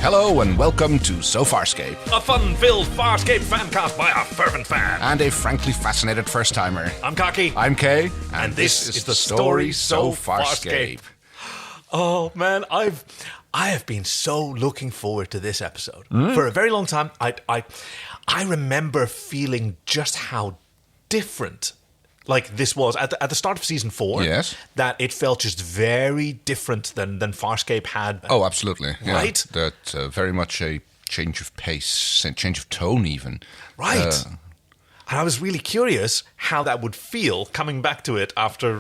Hello and welcome to Farscape, a fun-filled Farscape fancast by a fervent fan. And a frankly fascinated first-timer. I'm Catchy. I'm Kay. And this is the story So Farscape. Oh, man, I have been so looking forward to this episode. For a very long time. I remember feeling just how different this was at the start of season 4. Yes. That it felt just very different than Farscape had. Oh, absolutely. Right? Yeah, that very much a change of pace, a change of tone even. Right. And I was really curious how that would feel coming back to it after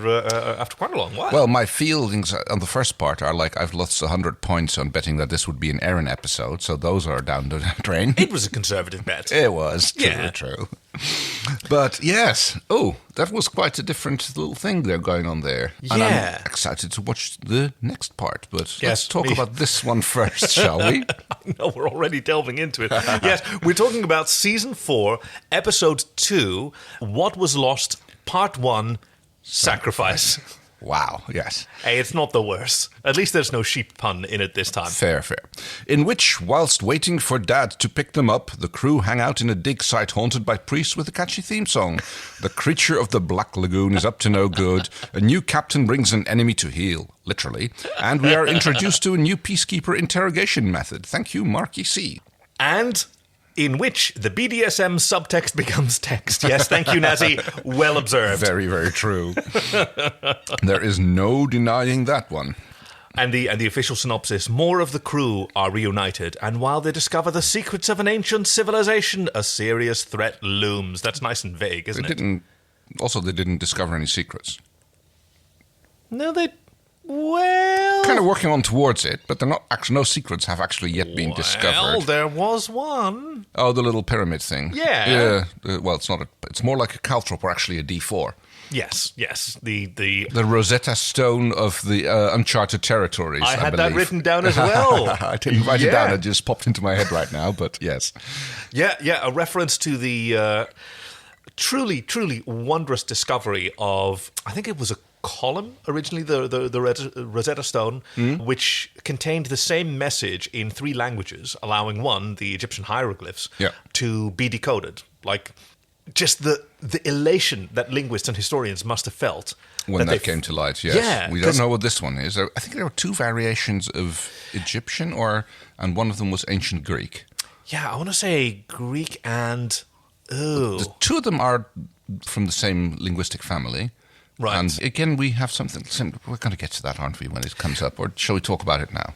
quite a long while. Well, my feelings on the first part are I've lost 100 points on betting that this would be an Aaron episode, so those are down the drain. It was a conservative bet. It was. True. But yes. Oh, that was quite a different little thing they're going on there. Yeah. And I'm excited to watch the next part, but let's talk me. about this one first, shall we? I know, we're already delving into it. Yes, we're talking about Season 4, Episode 2, What Was Lost, Part 1, Sacrifice. Wow, yes. Hey, it's not the worst. At least there's no sheep pun in it this time. Fair. In which, whilst waiting for Dad to pick them up, the crew hang out in a dig site haunted by priests with a catchy theme song. The creature of the Black Lagoon is up to no good. A new captain brings an enemy to heel, literally. And we are introduced to a new Peacekeeper interrogation method. Thank you, Marky See. And in which the BDSM subtext becomes text. Yes, thank you, Nazzy. Well observed. Very, very true. There is no denying that one. And the official synopsis: more of the crew are reunited, and while they discover the secrets of an ancient civilization, a serious threat looms. That's nice and vague, isn't it? They didn't discover any secrets. No, well, kind of working on towards it, but they're not actually. No secrets have actually yet been discovered. Well, there was one. Oh, the little pyramid thing. Yeah. Well, it's not. It's more like a calthrop or actually a D4. Yes. The Rosetta Stone of the uncharted territories. I had believe. that written down as well. I didn't write it down. It just popped into my head right now. But yes. Yeah. A reference to the truly wondrous discovery of, I think it was a column originally, the Rosetta Stone, which contained the same message in 3 languages, allowing the Egyptian hieroglyphs, to be decoded. Just the elation that linguists and historians must have felt when that came to light. Yes, yeah, we don't know what this one is. I think there were 2 variations of Egyptian, and one of them was ancient Greek. Yeah, I want to say Greek and the 2 of them are from the same linguistic family. Right. And again, we have something. We're going to get to that, aren't we, when it comes up? Or shall we talk about it now?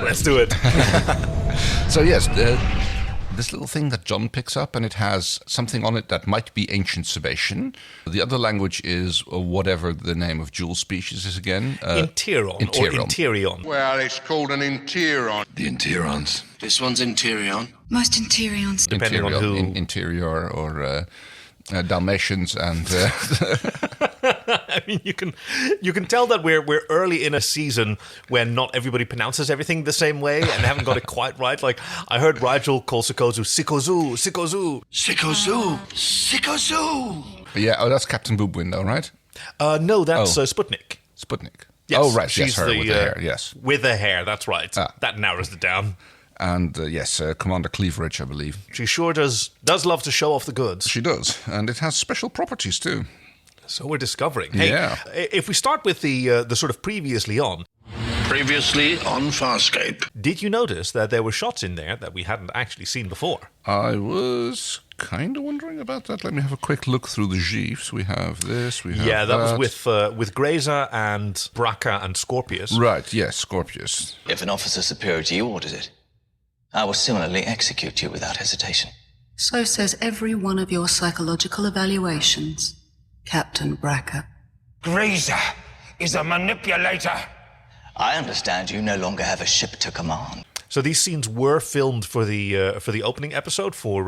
Let's do it. So, yes, this little thing that John picks up, and it has something on it that might be ancient Sabatian. The other language is whatever the name of jewel species is again. Interion. Or Interion. Well, it's called an Interion. The Interions. This one's Interion. Most Interions. Depending on who. Interior or Dalmatians and... I mean, you can tell that we're early in a season when not everybody pronounces everything the same way and they haven't got it quite right. I heard Rigel call Sikozu Sikozu. Yeah, that's Captain Boob Window, right? No, that's Sputnik. Sputnik. Yes, oh, right, she's her with the hair, yes. With the hair, that's right. That narrows it down. And Commander Cleaverage, I believe. She sure does love to show off the goods. She does, and it has special properties too. So we're discovering. Hey, if we start with the sort of previously on. Previously on Farscape. Did you notice that there were shots in there that we hadn't actually seen before? I was kind of wondering about that. Let me have a quick look through the GIFs. We have this, we have that. That was with Grazer and Braca and Scorpius. Right, yes, Scorpius. If an officer superior to you orders it, I will similarly execute you without hesitation. So says every one of your psychological evaluations, Captain Braca. Grazer is a manipulator. I understand you no longer have a ship to command. So these scenes were filmed for the opening episode for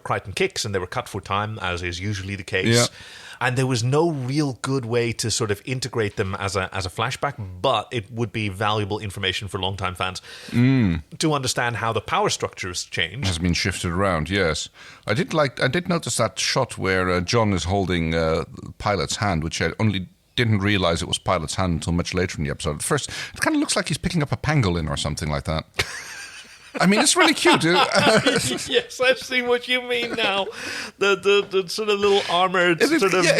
Crichton Kicks, and they were cut for time, as is usually the case. Yeah. And there was no real good way to sort of integrate them as a flashback, but it would be valuable information for longtime fans to understand how the power structure has changed. Has been shifted around, yes. I did notice that shot where John is holding pilot's hand, which I only didn't realize it was Pilot's hand until much later in the episode. At first, it kind of looks like he's picking up a pangolin or something like that. I mean, it's really cute. Yes, I've seen what you mean now. The sort of little armored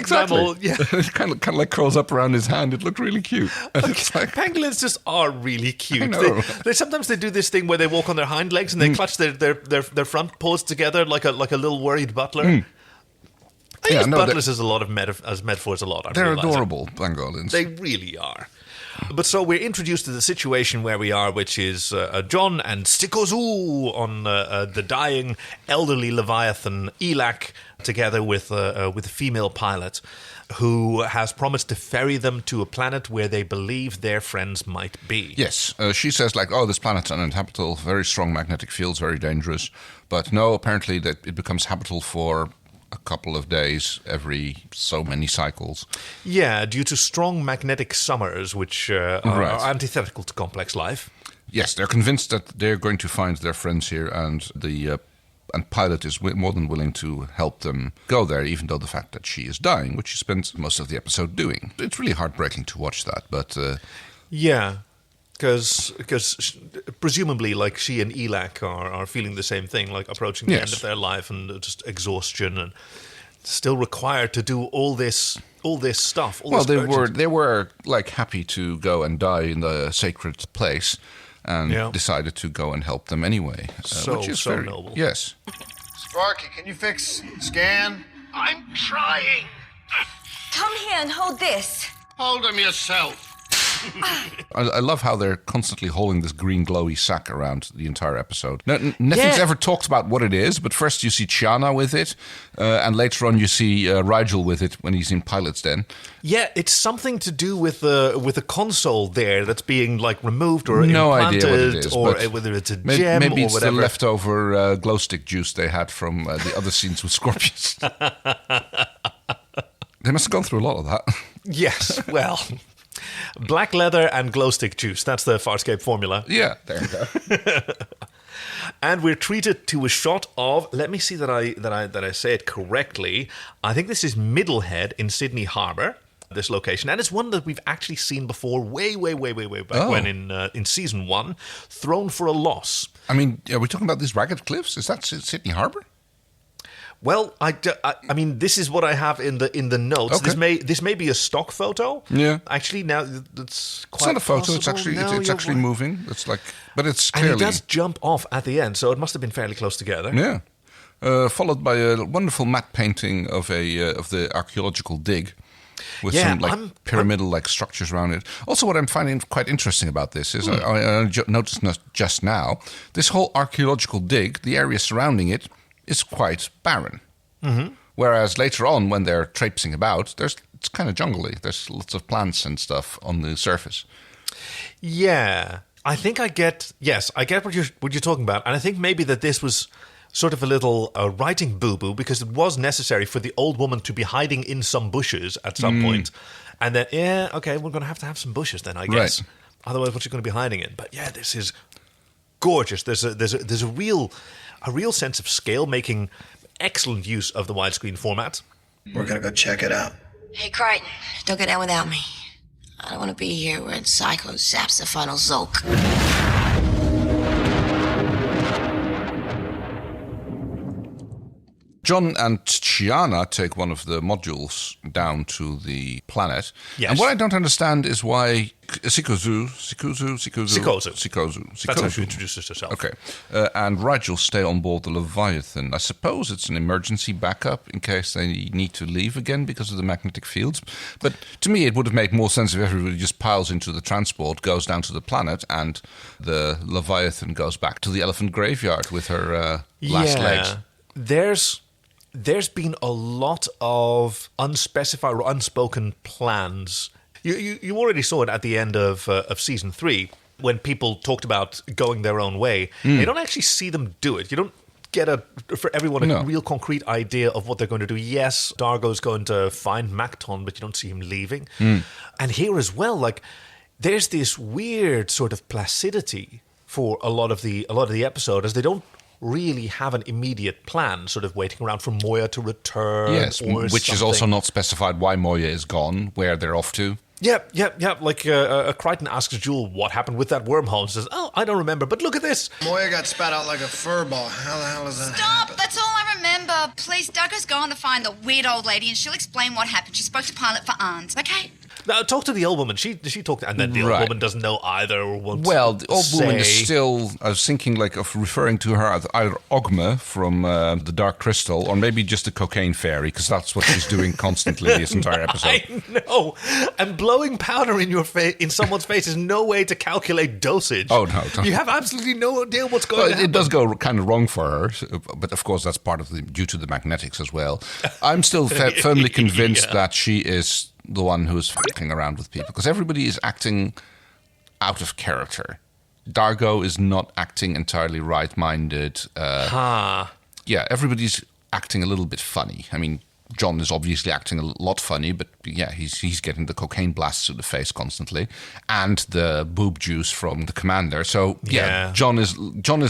mammal. Yeah. It kind of like curls up around his hand. It looked really cute. It's like, pangolins just are really cute. I know. They sometimes they do this thing where they walk on their hind legs and they clutch their front paws together like a little worried butler. I use butlers as a lot of as metaphors a lot. They're adorable, pangolins. They really are. But so we're introduced to the situation where we are, which is John and Sikozu on the dying elderly Leviathan Elak, together with a female pilot who has promised to ferry them to a planet where they believe their friends might be. Yes, she says this planet's uninhabitable, very strong magnetic fields, very dangerous. But no, apparently that it becomes habitable for a couple of days every so many cycles. Yeah, due to strong magnetic summers, which are antithetical to complex life. Yes, they're convinced that they're going to find their friends here, and the Pilot is more than willing to help them go there, even though the fact that she is dying, which she spends most of the episode doing. It's really heartbreaking to watch that, but... yeah. Because presumably, like, she and Elak are feeling the same thing, like approaching the end of their life and just exhaustion, and still required to do all this stuff. They were like happy to go and die in the sacred place, and decided to go and help them anyway, which is very noble. Yes. Sparky, can you fix scan? I'm trying. Come here and hold this. Hold him yourself. I love how they're constantly holding this green glowy sack around the entire episode. Nothing's ever talked about what it is, but first you see Chiana with it, and later on you see Rigel with it when he's in Pilot's Den. Yeah, it's something to do with a console there that's being like removed or no implanted, idea what it is, or whether it's a gem maybe or it's whatever. the leftover glow stick juice they had from the other scenes with Scorpius. They must have gone through a lot of that. Yes, well... Black leather and glow stick juice. That's the Farscape formula. Yeah, there you go. And we're treated to a shot of. Let me see that I say it correctly. I think this is Middlehead in Sydney Harbour. This location, and it's one that we've actually seen before, way back when in season 1, Thrown for a Loss. I mean, are we talking about these ragged cliffs? Is that Sydney Harbour? Well, I mean, this is what I have in the notes. Okay. This may be a stock photo. Yeah. Actually, now it's quite. It's not a photo. Possible. It's actually moving. It's like, but it's clearly. And it does jump off at the end, so it must have been fairly close together. Yeah. Followed by a wonderful matte painting of the archaeological dig, with some pyramidal like structures around it. Also, what I'm finding quite interesting about this is I noticed just now this whole archaeological dig, the area surrounding it, is quite barren. Mm-hmm. Whereas later on, when they're traipsing about, it's kind of jungly. There's lots of plants and stuff on the surface. Yeah, I think I get what you're talking about, and I think maybe that this was sort of a little writing boo-boo, because it was necessary for the old woman to be hiding in some bushes at some point, and then we're going to have some bushes then, I guess. Right. Otherwise, what's she going to be hiding in? But yeah, this is gorgeous. There's a real sense of scale, making excellent use of the widescreen format. We're gonna go check it out. Hey, Crichton, don't get down without me. I don't want to be here when Psycho zaps the final Zulk. John and Chiana take one of the modules down to the planet. Yes. And what I don't understand is why Sikozu. That's how she introduces herself. Okay. And Rigel stay on board the Leviathan. I suppose it's an emergency backup in case they need to leave again because of the magnetic fields. But to me, it would have made more sense if everybody just piles into the transport, goes down to the planet, and the Leviathan goes back to the elephant graveyard with her last legs. There's been a lot of unspecified or unspoken plans. You already saw it at the end of season 3 when people talked about going their own way. They don't actually see them do it. You don't get for everyone a real concrete idea of what they're going to do. Yes, Dargo's going to find Macton, but you don't see him leaving. And here as well, like, there's this weird sort of placidity for a lot of the episode, as they don't really have an immediate plan, sort of waiting around for Moya to return. Yes, or which is also not specified why Moya is gone, where they're off to. Yeah. Like Crichton asks Jewel what happened with that wormhole and says, "Oh, I don't remember, but look at this." Moya got spat out like a fur ball. How the hell is that? Stop! That's all I remember. Please, Duggar's gone to find the weird old lady and she'll explain what happened. She spoke to Pilot for Arns, okay? Now, talk to the old woman. She talked, and then the old woman doesn't know either or won't. Well, the old woman is say. still. I was thinking like of referring to her as either Ogma from the Dark Crystal, or maybe just a cocaine fairy, because that's what she's doing constantly this entire episode. I know. And blowing powder in your face, in someone's face, is no way to calculate dosage. Oh no! You have absolutely no idea what's going on. It does go kind of wrong for her, but of course that's part of due to the magnetics as well. I'm still firmly convinced that she is the one who is fucking around with people, because everybody is acting out of character. Dargo is not acting entirely right-minded. Yeah, everybody's acting a little bit funny. I mean, John is obviously acting a lot funny, but yeah, he's getting the cocaine blasts to the face constantly, and the boob juice from the commander. So yeah. John is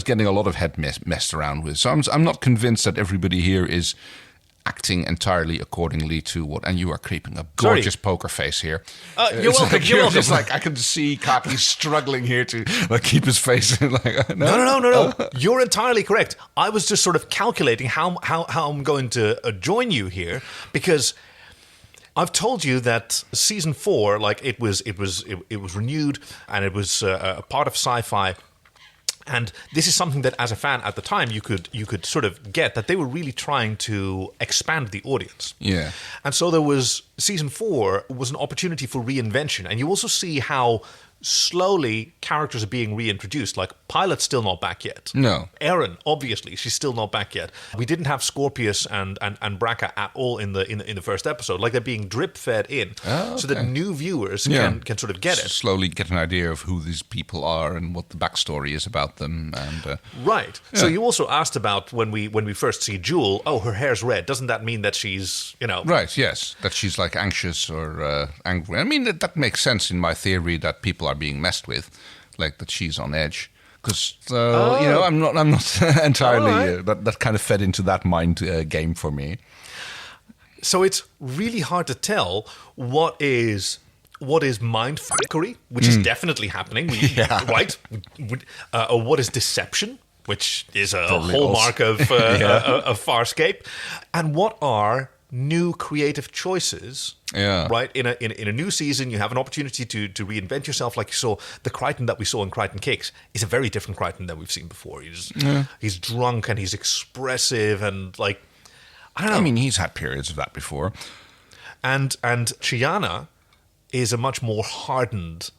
getting a lot of head messed around with. So I'm not convinced that everybody here is acting entirely accordingly to what. And you are creeping a gorgeous poker face here. You're welcome. Like, you're welcome. Just like I can see Kaki struggling here to like keep his face in. Like No. You're entirely correct. I was just sort of calculating how I'm going to join you here, because I've told you that season 4, like it was renewed, and it was a part of sci-fi. And this is something that, as a fan at the time, you could sort of get that they were really trying to expand the audience. Yeah. And so there was season 4 was an opportunity for reinvention, and you also see how slowly characters are being reintroduced. Like Pilot's still not back yet. No. Erin, obviously, she's still not back yet. We didn't have Scorpius and Braca at all in the first episode. Like they're being drip fed in, so that new viewers can sort of get it. Slowly get an idea of who these people are and what the backstory is about them. And right. Yeah. So you also asked about when we first see Jewel. Oh, her hair's red. Doesn't that mean that she's right? Yes, that she's like anxious or angry. I mean that makes sense in my theory that people are being messed with, like that she's on edge. Because I'm not entirely that kind of fed into that mind game for me. So it's really hard to tell what is mind fuckery, which is definitely happening, right? Or what is deception, which is a hallmark of Farscape, and what are new creative choices. Right, in a new season, you have an opportunity to reinvent yourself. Like you saw, the Crichton that we saw in Crichton Kicks is a very different Crichton than we've seen before. He's drunk and he's expressive and like I don't know. I mean, he's had periods of that before. And Chiana is a much more hardened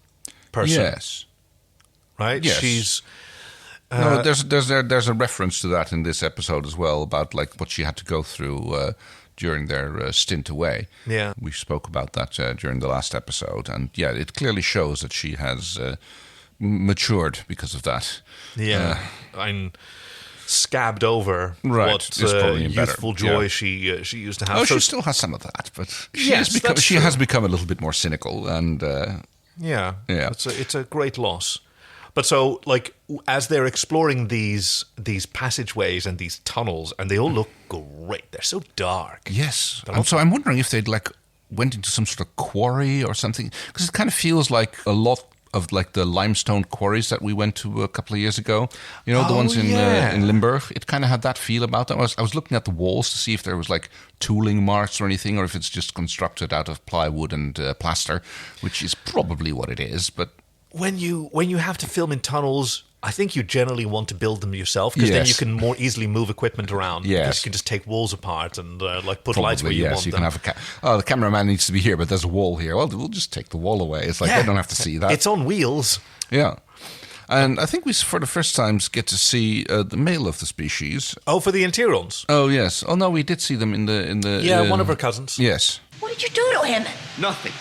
person. Yes, right. Yes. She's. No, there's a reference to that in this episode as well about like what she had to go through during their stint away. Yeah. We spoke about that during the last episode. And yeah, it clearly shows that she has matured because of that. Yeah. I'm scabbed over what youthful joy she used to have. Oh, she still has some of that, but she has become a little bit more cynical. And yeah. It's a great loss. But so, like, as they're exploring these passageways and these tunnels, and they all look great. They're so dark. Yes. And so I'm wondering if they'd, like, went into some sort of quarry or something. Because it kind of feels like a lot of, like, the limestone quarries that we went to a couple of years ago. You know, the ones in Limburg. It kind of had that feel about them. I was looking at the walls to see if there was, like, tooling marks or anything, or if it's just constructed out of plywood and plaster, which is probably what it is, but... When you have to film in tunnels, I think you generally want to build them yourself, because then you can more easily move equipment around. Yes. Because you can just take walls apart and put lights where you want you them. Can have the cameraman needs to be here, but there's a wall here. Well, we'll just take the wall away. It's like they don't have to see that. It's on wheels. Yeah. And I think we, for the first time, get to see the male of the species. Oh, for the Interons. Oh, yes. Oh, no, we did see them in the. Yeah, one of her cousins. Yes. What did you do to him? Nothing.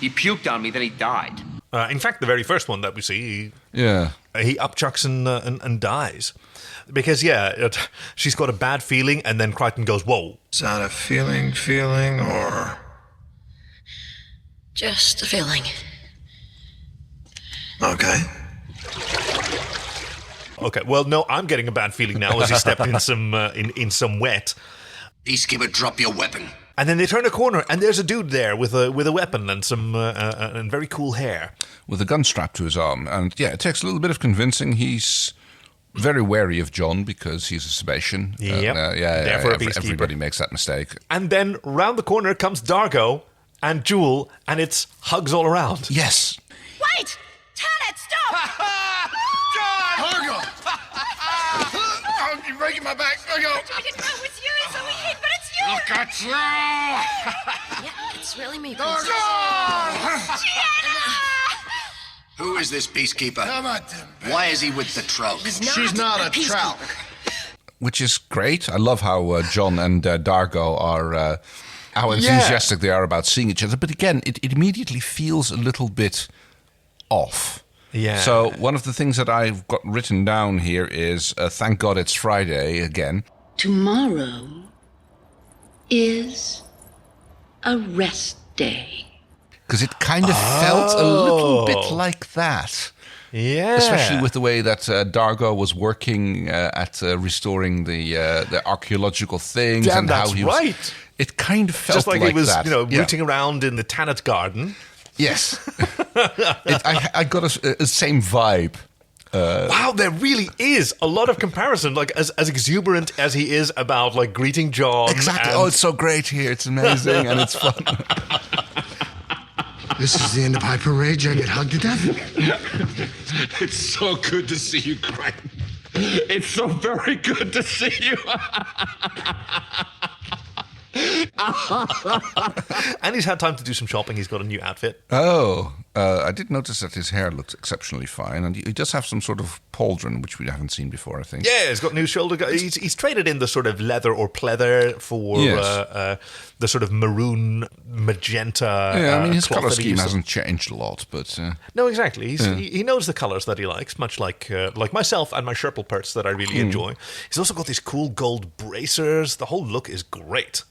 He puked on me, then he died. In fact, the very first one that we see, he upchucks and dies. Because, she's got a bad feeling, and then Crichton goes, whoa. Is that a feeling, or...? Just a feeling. Okay. Okay, well, no, I'm getting a bad feeling now as he stepped in some wet. Peacekeeper, drop your weapon. And then they turn a corner, and there's a dude there with a weapon and some and very cool hair, with a gun strapped to his arm. And yeah, it takes a little bit of convincing. He's very wary of John because he's a Sebastian. Yep. Therefore, everybody makes that mistake. And then round the corner comes Dargo and Jewel, and it's hugs all around. Yes. Wait! Turn it! Stop! Dargo! Oh, you're breaking my back. Dargo! We didn't know it was you, so we hid, but it's you! Look at you! Yeah, it's really me. Dargo! Who is this Peacekeeper? Come on, Tim. Why is he with the Trout? She's not a trout. Which is great. I love how John and Dargo are... how enthusiastic they are about seeing each other. But again, it immediately feels a little bit off. Yeah. So one of the things that I've got written down here is, thank God it's Friday again. Tomorrow is a rest day. Because it kind of felt a little bit like that. Yeah. Especially with the way that Dargo was working at restoring the archaeological things. Damn, and that's how he was, right. It kind of felt just like he was, that. rooting around in the Tannet garden. Yes. I got a same vibe. Wow, there really is a lot of comparison. Like as exuberant as he is about like greeting John. Exactly. Oh, it's so great here. It's amazing and it's fun. This is the end of Hyper Rage. I get hugged to death. It's so good to see you, Crichton. It's so very good to see you. And he's had time to do some shopping. He's got a new outfit. Oh, I did notice that his hair looked exceptionally fine, and he does have some sort of pauldron, which we haven't seen before, I think. Yeah, he's got new shoulder guards. He's traded in the sort of leather or pleather for the sort of maroon magenta. Yeah, I mean, his cloth colour that he scheme used to- hasn't changed a lot, but... No, exactly. He knows the colours that he likes, much like myself and my Sherple Perts that I really enjoy. He's also got these cool gold bracers. The whole look is great.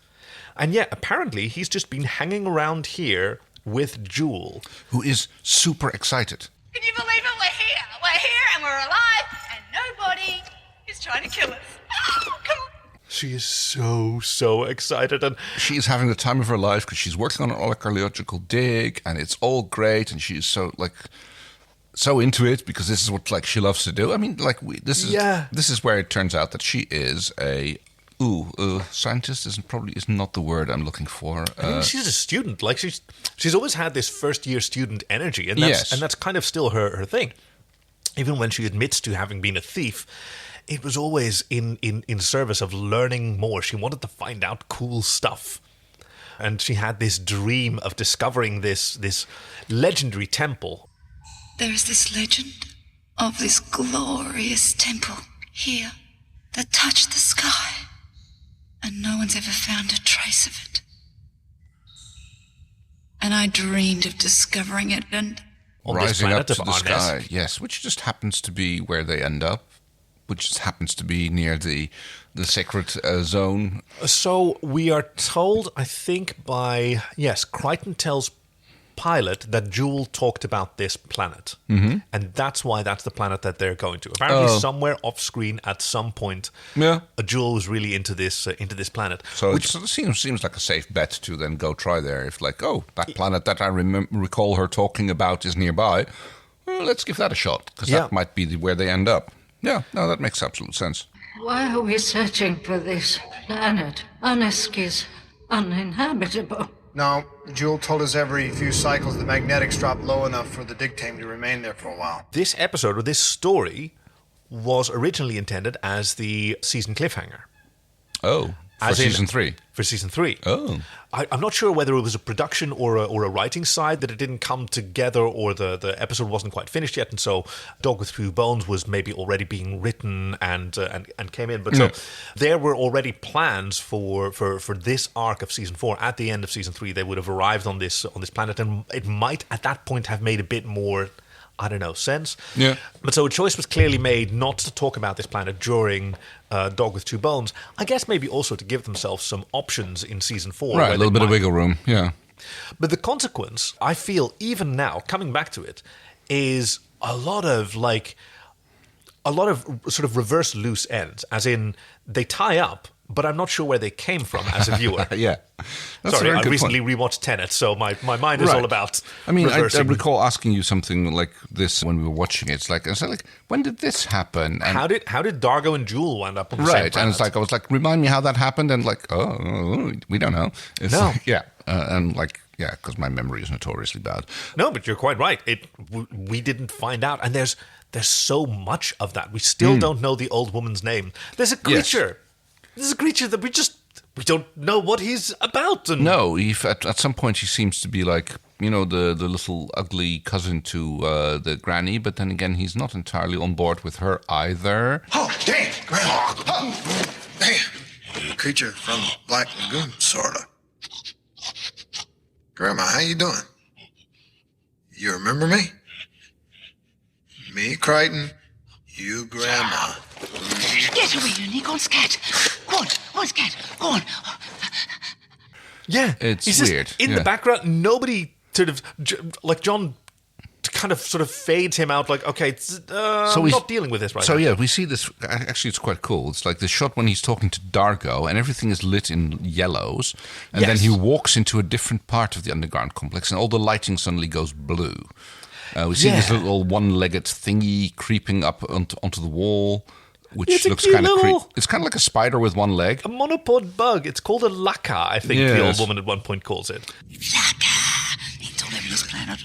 And yeah, apparently he's just been hanging around here with Jewel. Who is super excited. Can you believe it? We're here! We're here and we're alive and nobody is trying to kill us. Oh, come on! She is so excited. And She is having the time of her life because she's working on an archaeological dig, and it's all great, and she's so into it because this is what she loves to do. I mean, this is where it turns out that she is a scientist is not the word I'm looking for. I think she's a student. Like she's always had this first year student energy, and that's kind of still her thing. Even when she admits to having been a thief, it was always in service of learning more. She wanted to find out cool stuff. And she had this dream of discovering this legendary temple. There is this legend of this glorious temple here that touched the sky, and no one's ever found a trace of it. And I dreamed of discovering it and... On rising up to the Arnes. sky, yes, which just happens to be where they end up, which just happens to be near the sacred zone. So we are told, I think Crichton tells Pilot that Jewel talked about this planet, and that's why that's the planet that they're going to. Apparently, somewhere off screen at some point, Jewel was really into this planet. So it seems like a safe bet to then go try there. If that planet that I recall her talking about is nearby, well, let's give that a shot because that might be where they end up. Yeah, no, that makes absolute sense. Why are we searching for this planet? Anisk is uninhabitable. No, Jewel told us every few cycles the magnetics drop low enough for the dig team to remain there for a while. This episode, or this story, was originally intended as the season cliffhanger. Oh, for season 3. For season 3. Oh. I'm not sure whether it was a production or a writing side that it didn't come together, or the episode wasn't quite finished yet, and so Dog with Two Bones was maybe already being written and came in. But so there were already plans for this arc of season 4. At the end of season 3, they would have arrived on this planet, and it might at that point have made a bit more, I don't know, sense. Yeah. But so a choice was clearly made not to talk about this planet during Dog with Two Bones. I guess maybe also to give themselves some options in season 4. Right, a little bit of wiggle room, yeah. But the consequence, I feel, even now, coming back to it, is a lot of, a lot of sort of reverse loose ends, as in they tie up, but I'm not sure where they came from as a viewer. Yeah. That's Sorry, a very I good recently point. rewatched Tenet, so my mind is all about I mean, I reversing. recall asking you something like this when we were watching it. It's like, I was like, when did this happen? And How did Dargo and Jewel wind up on the same right, planet? and it's like, I was like, remind me how that happened, and like, oh, we don't know. It's No. like, yeah, and like, yeah, because my memory is notoriously bad. No, but you're quite right. We didn't find out, and there's so much of that. We still don't know the old woman's name. There's a creature. There's a creature that we don't know what he's about. And No, at some point he seems to be like, you know, the little ugly cousin to the granny, but then again, he's not entirely on board with her either. Oh, damn, Grandma. Oh, damn. Creature from Black Lagoon, sorta. Grandma, how you doing? You remember me? Me, Crichton. You, Grandma. Get away, you Nick, on scat. Go on, scat. Go on. yeah, It's he's just weird, in yeah. the background. Nobody sort of like John kind of sort of fades him out. Like, okay, I'm he's- not dealing with this right So now. yeah, we see this. Actually, it's quite cool. It's like the shot when he's talking to Dargo, and everything is lit in yellows, and then Yes. he walks into a different part of the underground complex, and all the lighting suddenly goes blue. We see this Yeah. little one-legged thingy creeping up onto the wall, which It's a looks cute kind of little- creepy. It's kind of like a spider with one leg. A monopod bug. It's called a laka, I think the Yes. old woman at one point calls it. It's all over this planet.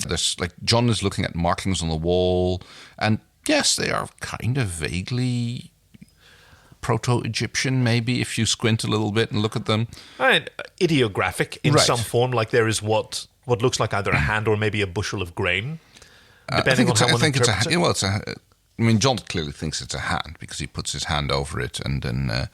There's like John is looking at markings on the wall, and yes, they are kind of vaguely proto-Egyptian, maybe if you squint a little bit and look at them. Ideographic in Right. some form, like there is what looks like either a hand or maybe a bushel of grain, depending on how one interprets it. Well, it's a. I mean, John clearly thinks it's a hand because he puts his hand over it and then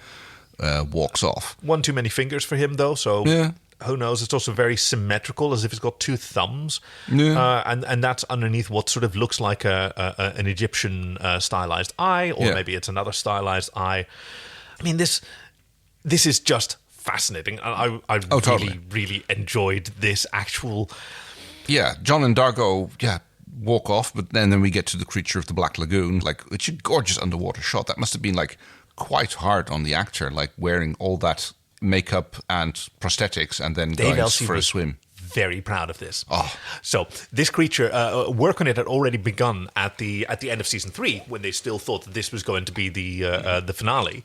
walks off. One too many fingers for him, though, so Yeah. who knows? It's also very symmetrical, as if it's got two thumbs. Yeah. And that's underneath what sort of looks like an Egyptian stylized eye, or Yeah. maybe it's another stylized eye. I mean, this is just fascinating. I totally. really enjoyed this actual... Yeah, John and Dargo, walk off, but then we get to the creature of the Black Lagoon. Like, it's a gorgeous underwater shot. That must have been like quite hard on the actor, like wearing all that makeup and prosthetics and then Dave going Elsey for a was swim. very proud of this. Oh. So this creature, work on it had already begun at the end of season 3, when they still thought that this was going to be the finale.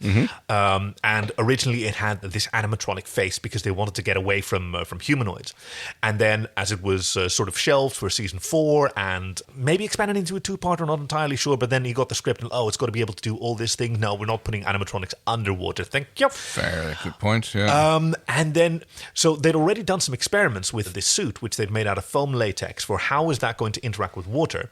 And originally it had this animatronic face because they wanted to get away from humanoids. And then as it was sort of shelved for season 4 and maybe expanded into a 2-parter, not entirely sure, but then you got the script and, it's got to be able to do all this thing. No, we're not putting animatronics underwater. Thank you. Fair, good point, yeah. And then, so they'd already done some experiments with this suit, which they'd made out of foam latex, for how is that going to interact with water.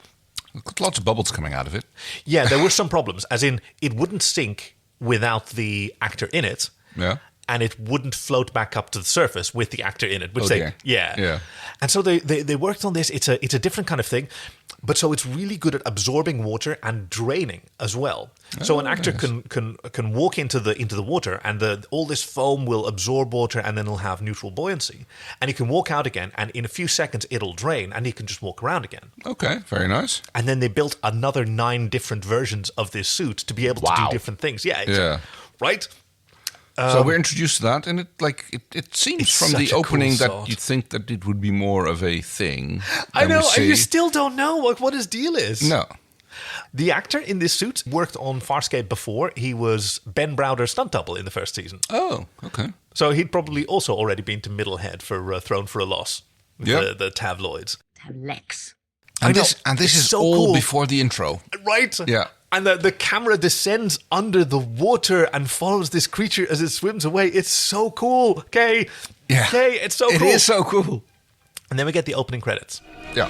Got lots of bubbles coming out of it. Yeah, there were some problems, as in it wouldn't sink without the actor in it. Yeah. And it wouldn't float back up to the surface with the actor in it. Which Yeah. And so they worked on this. It's a different kind of thing, but so it's really good at absorbing water and draining as well. So an actor can walk into the water, and all this foam will absorb water, and then it'll have neutral buoyancy. And he can walk out again, and in a few seconds it'll drain, and he can just walk around again. Okay, very nice. And then they built another 9 different versions of this suit to be able to do different things. Yeah. Right. So we're introduced to that, and it seems from the opening that you'd think that it would be more of a thing. I know, we and you see. still don't know what his deal is. No. The actor in this suit worked on Farscape before. He was Ben Browder's stunt double in the first season. Oh, okay. So he'd probably also already been to Middlehead for Thrown for a Loss. Yep. The tabloids. Lex. And I know. this It's is so all cool. before the intro. Right? Yeah. And the camera descends under the water and follows this creature as it swims away. It's so cool. Okay. Yeah. Okay, it's so cool. It is so cool. And then we get the opening credits. Yeah.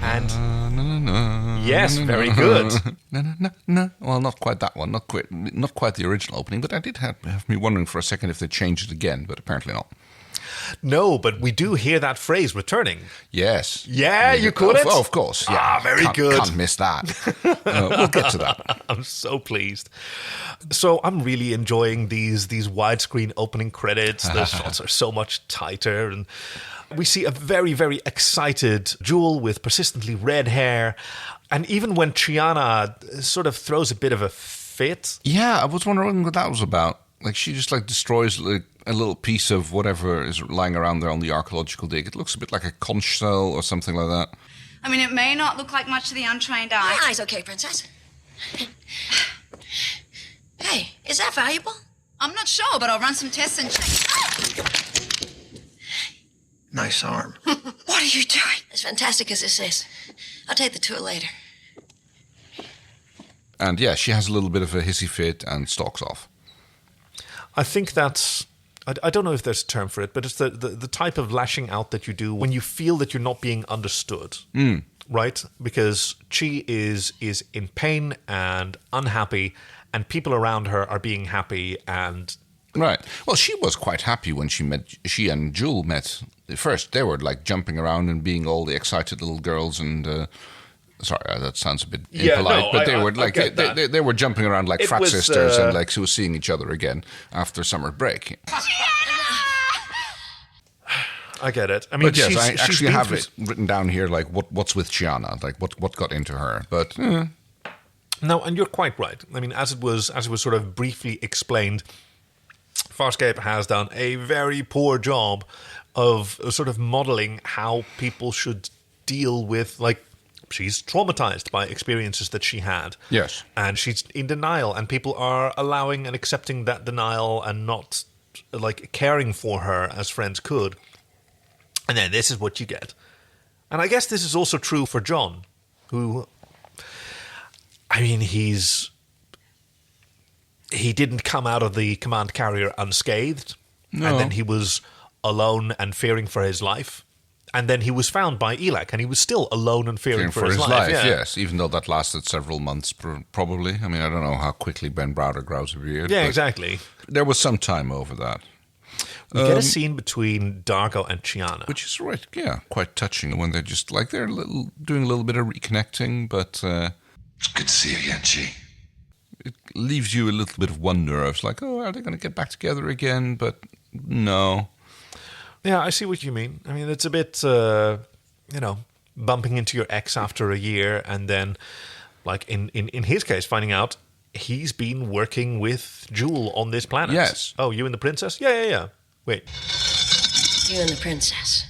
And yes, very good. No. Well, not quite that one. Not quite the original opening. But I did have me wondering for a second if they changed it again. But apparently not. No, but we do hear that phrase returning. Yes. Yeah, you caught it? Oh, of course. Yeah. Very good. Can't miss that. We'll get to that. I'm so pleased. So I'm really enjoying these widescreen opening credits. The shots are so much tighter, and we see a very, very excited Jewel with persistently red hair. And even when Chiana sort of throws a bit of a fit. Yeah, I was wondering what that was about. Like, she just destroys a little piece of whatever is lying around there on the archaeological dig. It looks a bit like a conch shell or something like that. I mean, it may not look like much to the untrained eye. My eye's okay, Princess. Hey, is that valuable? I'm not sure, but I'll run some tests and check. Nice arm. What are you doing? As fantastic as this is, I'll take the tour later. And yeah, she has a little bit of a hissy fit and stalks off. I think that's... I don't know if there's a term for it, but it's the type of lashing out that you do when you feel that you're not being understood. Right? Because Chi is in pain and unhappy, and people around her are being happy and... Right. Well, she was quite happy when she and Jewel met. First, they were jumping around and being all the excited little girls and... sorry, that sounds a bit impolite, but they were they were jumping around like frat sisters and she was seeing each other again after summer break. I get it. I mean, but yes, I actually have it written down here, what's with Chiana, what got into her. But no, and you're quite right. I mean, as it was sort of briefly explained, Farscape has done a very poor job of sort of modeling how people should deal with she's traumatized by experiences that she had. Yes. And she's in denial, and people are allowing and accepting that denial and not caring for her as friends could. And then this is what you get. And I guess this is also true for John, who, I mean, he didn't come out of the command carrier unscathed. No. And then he was alone and fearing for his life. And then he was found by Elak, and he was still alone and fearing for his life. Yeah. Yes, even though that lasted several months, probably. I mean, I don't know how quickly Ben Browder grows a beard. Yeah, exactly. There was some time over that. We get a scene between Dargo and Chiana. Which is quite touching when they're just they're doing a little bit of reconnecting, but... It's good to see you again, Chi. It leaves you a little bit of wonder of are they going to get back together again? But no... Yeah, I see what you mean. I mean, it's a bit, bumping into your ex after a year, and then, in his case, finding out he's been working with Jewel on this planet. Yes. Oh, you and the princess? Yeah. Wait. You and the princess.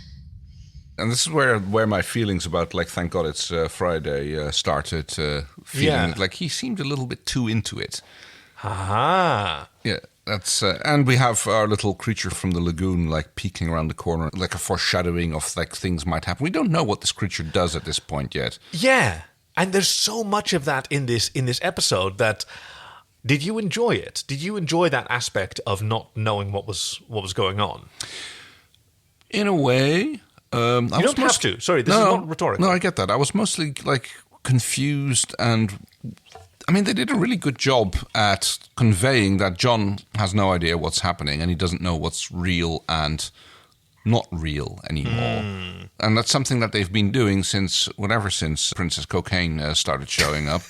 And this is where my feelings about, thank God it's Friday, started feeling. Yeah. He seemed a little bit too into it. Aha. Yeah. That's and we have our little creature from the lagoon peeking around the corner, a foreshadowing of things might happen. We don't know what this creature does at this point yet. Yeah, and there's so much of that in this episode. That did you enjoy it? Did you enjoy that aspect of not knowing what was going on? In a way, you don't have to. Sorry, this is not rhetorical. No, I get that. I was mostly confused and. I mean, they did a really good job at conveying that John has no idea what's happening and he doesn't know what's real and not real anymore. And that's something that they've been doing since Princess Cocaine started showing up.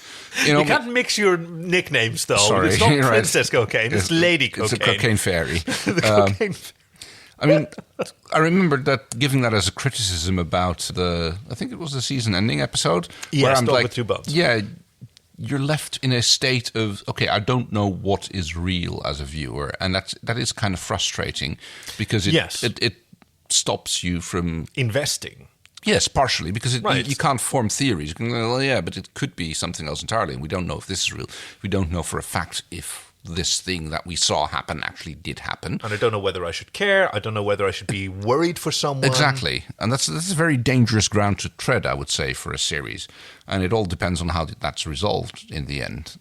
You can't mix your nicknames, though. Sorry, it's not right. Princess Cocaine, it's Lady Cocaine. It's a cocaine fairy. The cocaine I mean, I remember giving that as a criticism about I think it was the season ending episode. Yes, Dog with Two Bones. Yeah, you're left in a state of, okay, I don't know what is real as a viewer. And that is kind of frustrating because it stops you from... investing. Yes, partially, because you can't form theories. You can go, well, yeah, but it could be something else entirely. And we don't know if this is real. We don't know for a fact if this thing that we saw happen actually did happen. And I don't know whether I should care. I don't know whether I should be worried for someone. Exactly. And that's a very dangerous ground to tread, I would say, for a series. And it all depends on how that's resolved in the end.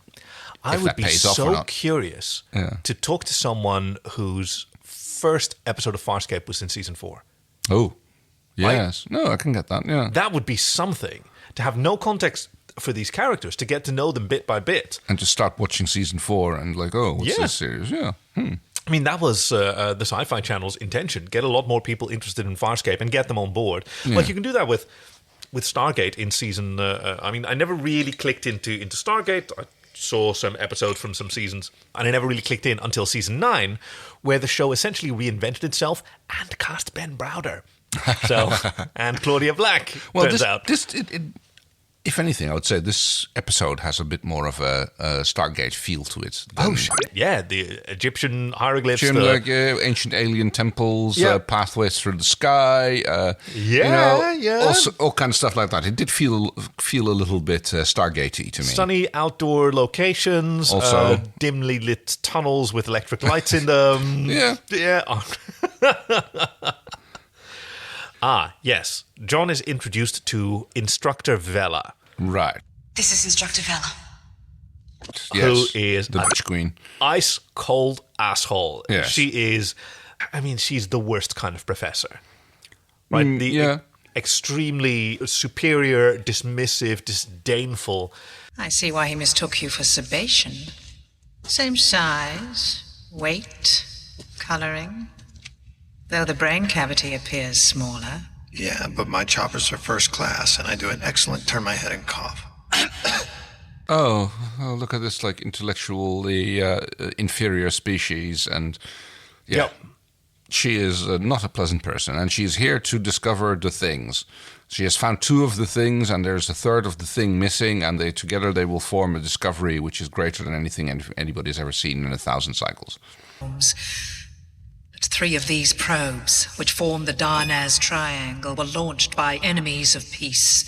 I would be so curious to talk to someone whose first episode of Farscape was in season 4. Oh, yes. No, I can get that, yeah. That would be something. To have no context for these characters, to get to know them bit by bit. And to start watching season 4 and what's this series? Yeah. I mean, that was the Sci-Fi Channel's intention. Get a lot more people interested in Farscape and get them on board. Yeah. Like, you can do that with Stargate in season... I mean, I never really clicked into Stargate. I saw some episodes from some seasons, and I never really clicked in until season 9, where the show essentially reinvented itself and cast Ben Browder. So, and Claudia Black, turns out. If anything, I would say this episode has a bit more of a Stargate feel to it. Yeah, the Egyptian hieroglyphs. Ancient alien temples, pathways through the sky. All kind of stuff like that. It did feel a little bit Stargate-y to me. Sunny outdoor locations, also dimly lit tunnels with electric lights in them. Yeah. Yes. John is introduced to Instructor Vela. Right. This is Instructor Vela. Who is the Witch Queen. Ice cold asshole. Yes. She is, she's the worst kind of professor. Right? Extremely superior, dismissive, disdainful. I see why he mistook you for Sebation. Same size, weight, coloring. Though the brain cavity appears smaller. Yeah, but my choppers are first class, and I do an excellent turn my head and cough. Oh, look at this, like, intellectually inferior species, and she is not a pleasant person, and she's here to discover the things. She has found 2 of the things, and there's a third of the thing missing, and together they will form a discovery which is greater than anything anybody's ever seen in 1,000 cycles. 3 of these probes, which form the Darnaz Triangle, were launched by enemies of peace.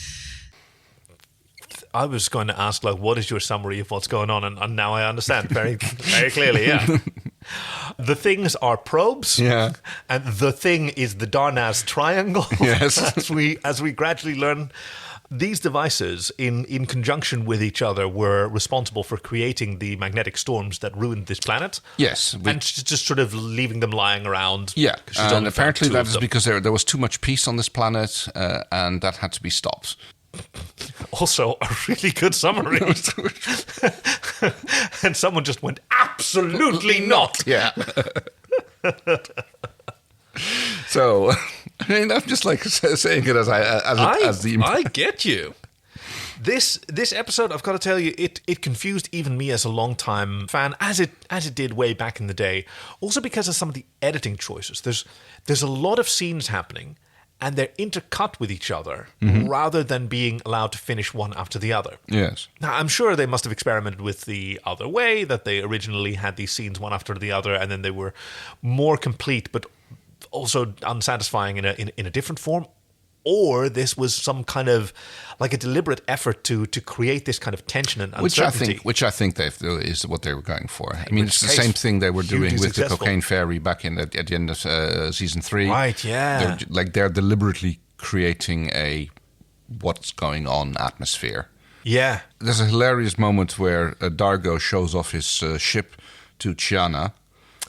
I was going to ask, what is your summary of what's going on? And now I understand very, very clearly, yeah. The things are probes, and the thing is the Darnaz Triangle. Yes. as we gradually learn, these devices, in conjunction with each other, were responsible for creating the magnetic storms that ruined this planet. Yes. And just sort of leaving them lying around. Yeah, and apparently that is because there was too much peace on this planet, and that had to be stopped. Also, a really good summary. And someone just went, absolutely not. Yeah. So, I'm just saying it as the... I get you. This episode, I've got to tell you, it confused even me as a long-time fan, as it did way back in the day. Also because of some of the editing choices. There's a lot of scenes happening, and they're intercut with each other rather than being allowed to finish one after the other. Yes. Now, I'm sure they must have experimented with the other way, that they originally had these scenes one after the other, and then they were more complete, but also unsatisfying in a different form. Or this was some kind of a deliberate effort to create this kind of tension and uncertainty. Which I think is what they were going for. I mean, it's the same thing they were doing with successful. the Cocaine Fairy back at the end of season 3. Right, yeah. They're deliberately creating a what's going on atmosphere. Yeah. There's a hilarious moment where Dargo shows off his ship to Chiana.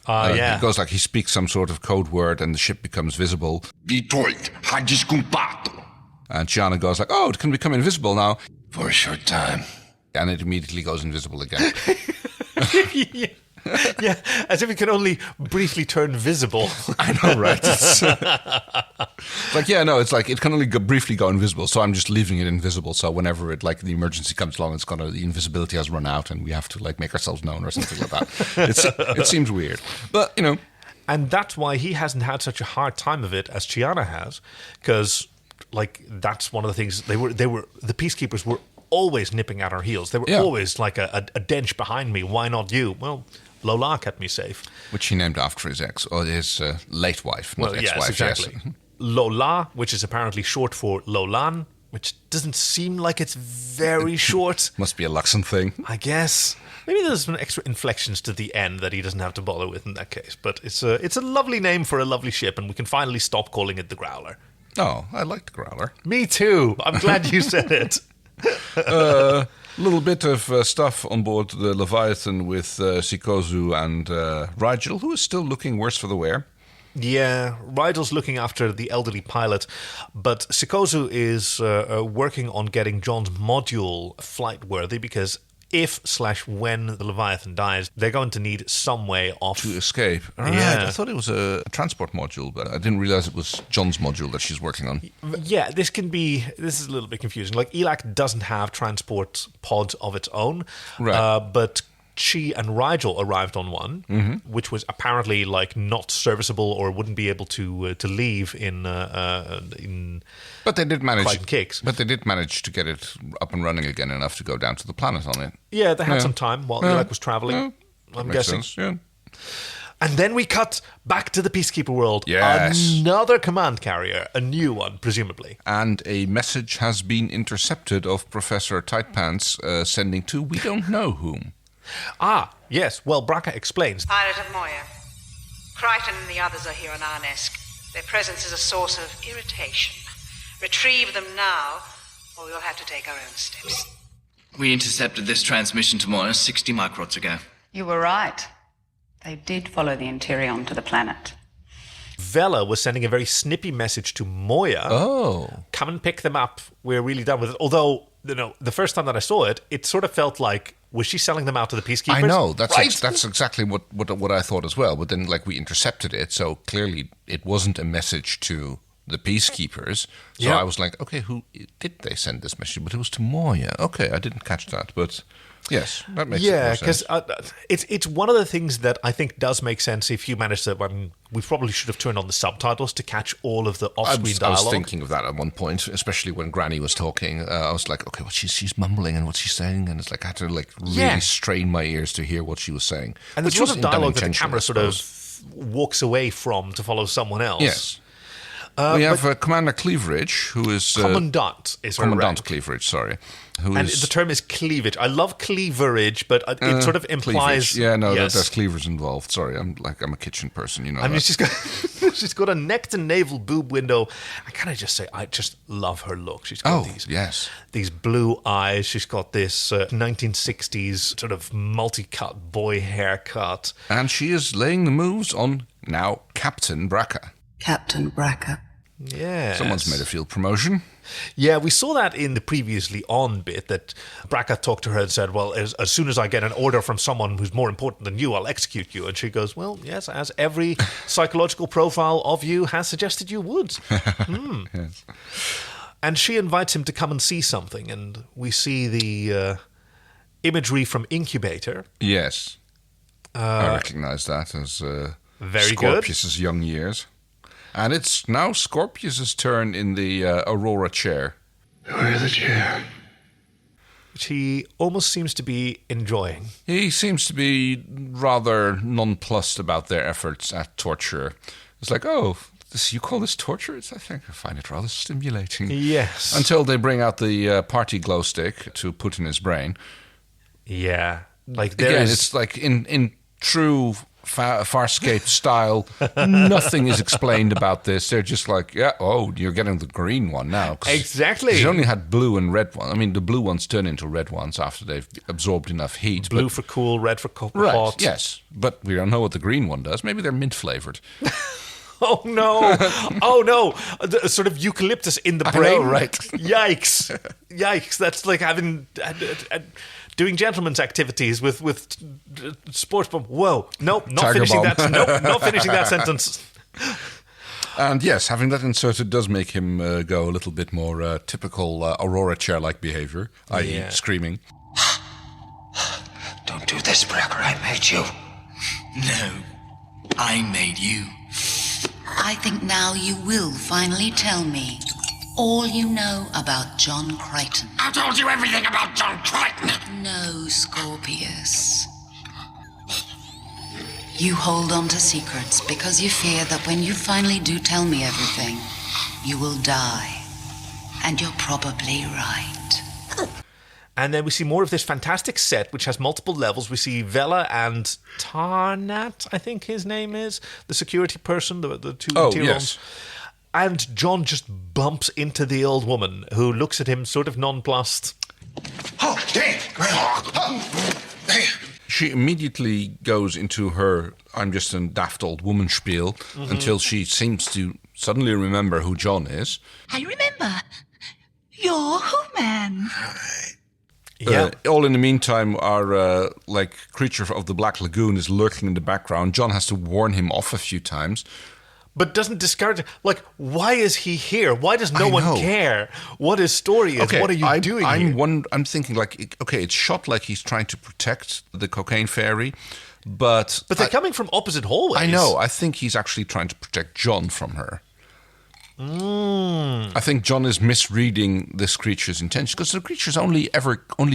He goes he speaks some sort of code word and the ship becomes visible. And Chiana goes oh, it can become invisible now. For a short time. And it immediately goes invisible again. Yeah, as if it can only briefly turn visible. I know, right? It's it can only briefly go invisible, so I'm just leaving it invisible, so whenever the emergency comes along, the invisibility has run out and we have to make ourselves known or something like that. It seems weird. But, And that's why he hasn't had such a hard time of it as Chiana has, because, that's one of the things, the Peacekeepers were always nipping at our heels. They were always a dench behind me. Why not you? Well, Lola kept me safe. Which he named after his his late wife, not ex-wife. Yes, exactly. Yes. Lola, which is apparently short for Lolan, which doesn't seem like it's very short. Must be a Luxon thing. I guess. Maybe there's some extra inflections to the end that he doesn't have to bother with in that case. But it's a lovely name for a lovely ship, and we can finally stop calling it the Growler. Oh, I like the Growler. Me too. I'm glad you said it. Little bit of stuff on board the Leviathan with Sikozu and Rigel, who is still looking worse for the wear. Yeah, Rigel's looking after the elderly pilot, but Sikozu is working on getting John's module flight-worthy because if/when the Leviathan dies, they're going to need some way off. To escape. Right. Yeah. I thought it was a transport module, but I didn't realize it was John's module that she's working on. Yeah, this is a little bit confusing. Like, ELAC doesn't have transport pods of its own, Right. but Chi and Rigel arrived on one, which was apparently like not serviceable or wouldn't be able to leave in. But they did manage. Crichton Kicks. But they did manage to get it up and running again enough to go down to the planet on it. Yeah, they had some time while ELAC was traveling. I'm guessing. Sense, yeah. And then we cut back to the Peacekeeper world. Yes. Another command carrier, a new one, presumably. And a message has been intercepted of Professor Tightpants sending to we don't know whom. Ah, yes. Well, Braca explains. Pilot of Moya. Crichton and the others are here on Arnesk. Their presence is a source of irritation. Retrieve them now, or we'll have to take our own steps. We intercepted this transmission to Moya 60 microts ago. You were right. They did follow the Interion to the planet. Vela was sending a very snippy message to Moya. Oh. Come and pick them up. We're really done with it. Although, the first time that I saw it, it sort of felt like, was she selling them out to the Peacekeepers? I know. That's right? that's exactly what I thought as well. But then, we intercepted it, so clearly it wasn't a message to the Peacekeepers. So I was like, okay, who did they send this message? But it was to Moya. Okay, I didn't catch that, but yes, that makes more sense. Yeah, because it's one of the things that I think does make sense if you manage to. I mean, we probably should have turned on the subtitles to catch all of the off-screen dialogue. I was thinking of that at one point, especially when Granny was talking. I was like, okay, she's mumbling and what's she saying, and it's like I had to really strain my ears to hear what she was saying. And there's a lot of dialogue that the camera sort of walks away from to follow someone else. Yes. We have Commander Cleaveridge, who is... Commandant is her Commandant rank. Cleaveridge, sorry. And the term is cleavage. I love cleaverage, but it sort of implies... Cleavage. Yeah, no, there's cleavers involved. Sorry, I'm a kitchen person, you know. I mean, she's got a neck to navel boob window. I kind of just say, I just love her look. She's got these blue eyes. She's got this 1960s sort of multi-cut boy haircut. And she is laying the moves on, now, Captain Braca. Captain Braca. Yeah. Someone's made a field promotion. Yeah, we saw that in the previously on bit that Braca talked to her and said, well, as soon as I get an order from someone who's more important than you, I'll execute you. And she goes, well, yes, as every psychological profile of you has suggested you would. Yes. And she invites him to come and see something. And we see the imagery from Incubator. Yes. I recognise that as very Scorpius's young years. And it's now Scorpius's turn in the Aurora chair. Where's the chair? Which he almost seems to be enjoying. He seems to be rather nonplussed about their efforts at torture. It's like, you call this torture? I think I find it rather stimulating. Yes. Until they bring out the party glow stick to put in his brain. Yeah. Like it's like in true Farscape style, nothing is explained about this. They're just like, you're getting the green one now. Exactly. He's only had blue and red one. I mean, the blue ones turn into red ones after they've absorbed enough heat. Blue for cool, red for hot. Right, yes. But we don't know what the green one does. Maybe they're mint-flavored. Oh, no. Oh, no. The sort of eucalyptus in the brain. I know, right. Yikes. Yikes. That's like having... doing gentlemen's activities with sports bomb. Whoa. Nope, not finishing that. Nope, not finishing that sentence. And yes, having that inserted does make him go a little bit more typical Aurora chair-like behavior, i.e. screaming. Don't do this, Braca. I made you. No, I made you. I think now you will finally tell me all you know about John Crichton. I told you everything about John Crichton. No, Scorpius. You hold on to secrets because you fear that when you finally do tell me everything, you will die. And you're probably right. And then we see more of this fantastic set, which has multiple levels. We see Vela and Tarnat, I think his name is, the security person, the two Tyrons. Yes. And John just bumps into the old woman, who looks at him sort of nonplussed. Oh, damn! She immediately goes into her I'm just a daft old woman spiel until she seems to suddenly remember who John is. I remember. You're who, man? All in the meantime, our creature of the Black Lagoon is lurking in the background. John has to warn him off a few times. But doesn't discourage it. Like, why is he here? Why does no one care what his story is? Okay, what are you doing here? I'm thinking, like, okay, it's shot like he's trying to protect the cocaine fairy, but they're coming from opposite hallways. I know. I think he's actually trying to protect John from her. I think John is misreading this creature's intention, because the creature's only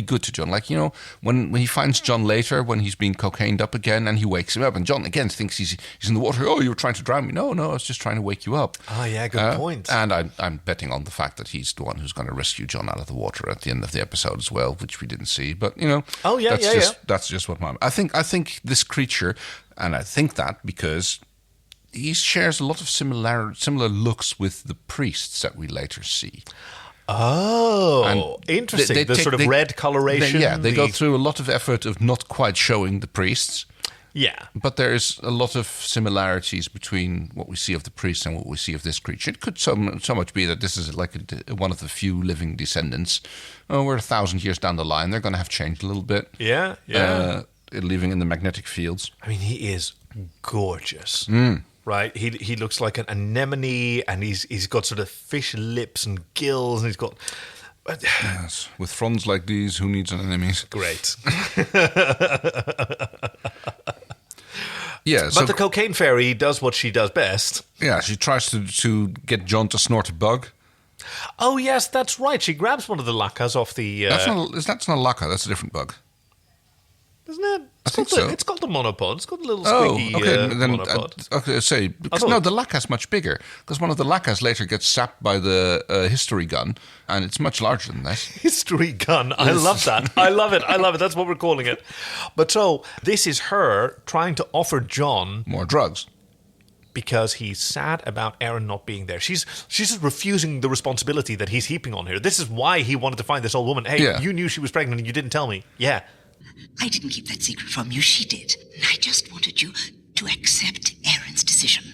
good to John. Like, you know, when he finds John later, when he's been cocained up again, and he wakes him up, and John again thinks he's in the water. Oh, you were trying to drown me. No, I was just trying to wake you up. Oh, yeah, good point. And I'm betting on the fact that he's the one who's going to rescue John out of the water at the end of the episode as well, which we didn't see. But, you know, that's just what I think this creature, and I think that because he shares a lot of similar looks with the priests that we later see. Oh, and interesting. The sort of red coloration. They go through a lot of effort of not quite showing the priests. Yeah. But there's a lot of similarities between what we see of the priests and what we see of this creature. It could so much be that this is like one of the few living descendants. Oh, we're 1,000 years down the line. They're going to have changed a little bit. Yeah. Living in the magnetic fields. I mean, he is gorgeous. Right, he looks like an anemone, and he's got sort of fish lips and gills, and he's got yes, with fronds like these, who needs an anemone? Great. Yeah, but the cocaine fairy does what she does best. Yeah, she tries to get John to snort a bug. Oh yes, that's right. She grabs one of the lacas off the. That's not a laca. That's a different bug. Isn't it? It's got the monopod. It's got a little squeaky monopod. No, the laca's much bigger, because one of the lacas later gets sapped by the history gun, and it's much larger than that. History gun. I love that. I love it. That's what we're calling it. But so this is her trying to offer John more drugs, because he's sad about Erin not being there. She's just refusing the responsibility that he's heaping on her. This is why he wanted to find this old woman. Hey, you knew she was pregnant and you didn't tell me. Yeah. I didn't keep that secret from you, she did. I just wanted you to accept Erin's decision.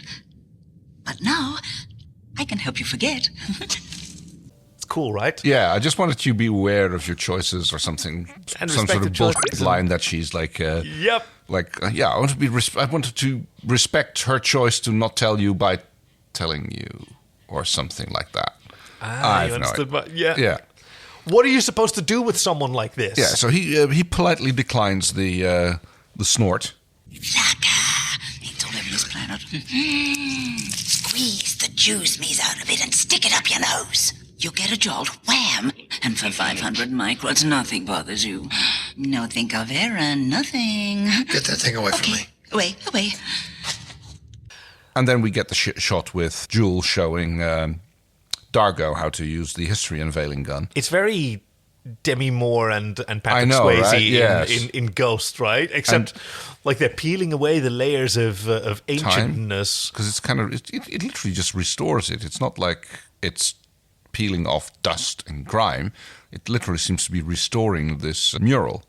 But now, I can help you forget. It's cool, right? Yeah, I just wanted you to be aware of your choices or something. And some sort of bullshit line that she's like... yep. I wanted to respect her choice to not tell you by telling you, or something like that. I understood. Yeah. What are you supposed to do with someone like this? Yeah, so he politely declines the snort. Laka, it's all over this planet. Squeeze the juice me's out of it and stick it up your nose. You'll get a jolt, wham, and for 500 microns, nothing bothers you. No, think of Erin, nothing. Get that thing away from me. Away. And then we get the shot with Jules showing Dargo how to use the history unveiling gun. It's very Demi Moore and Patrick know, Swayze right? Yes. in Ghost, right? Except like they're peeling away the layers of ancientness. Because it's kind of it literally just restores it. It's not like it's peeling off dust and grime. It literally seems to be restoring this mural.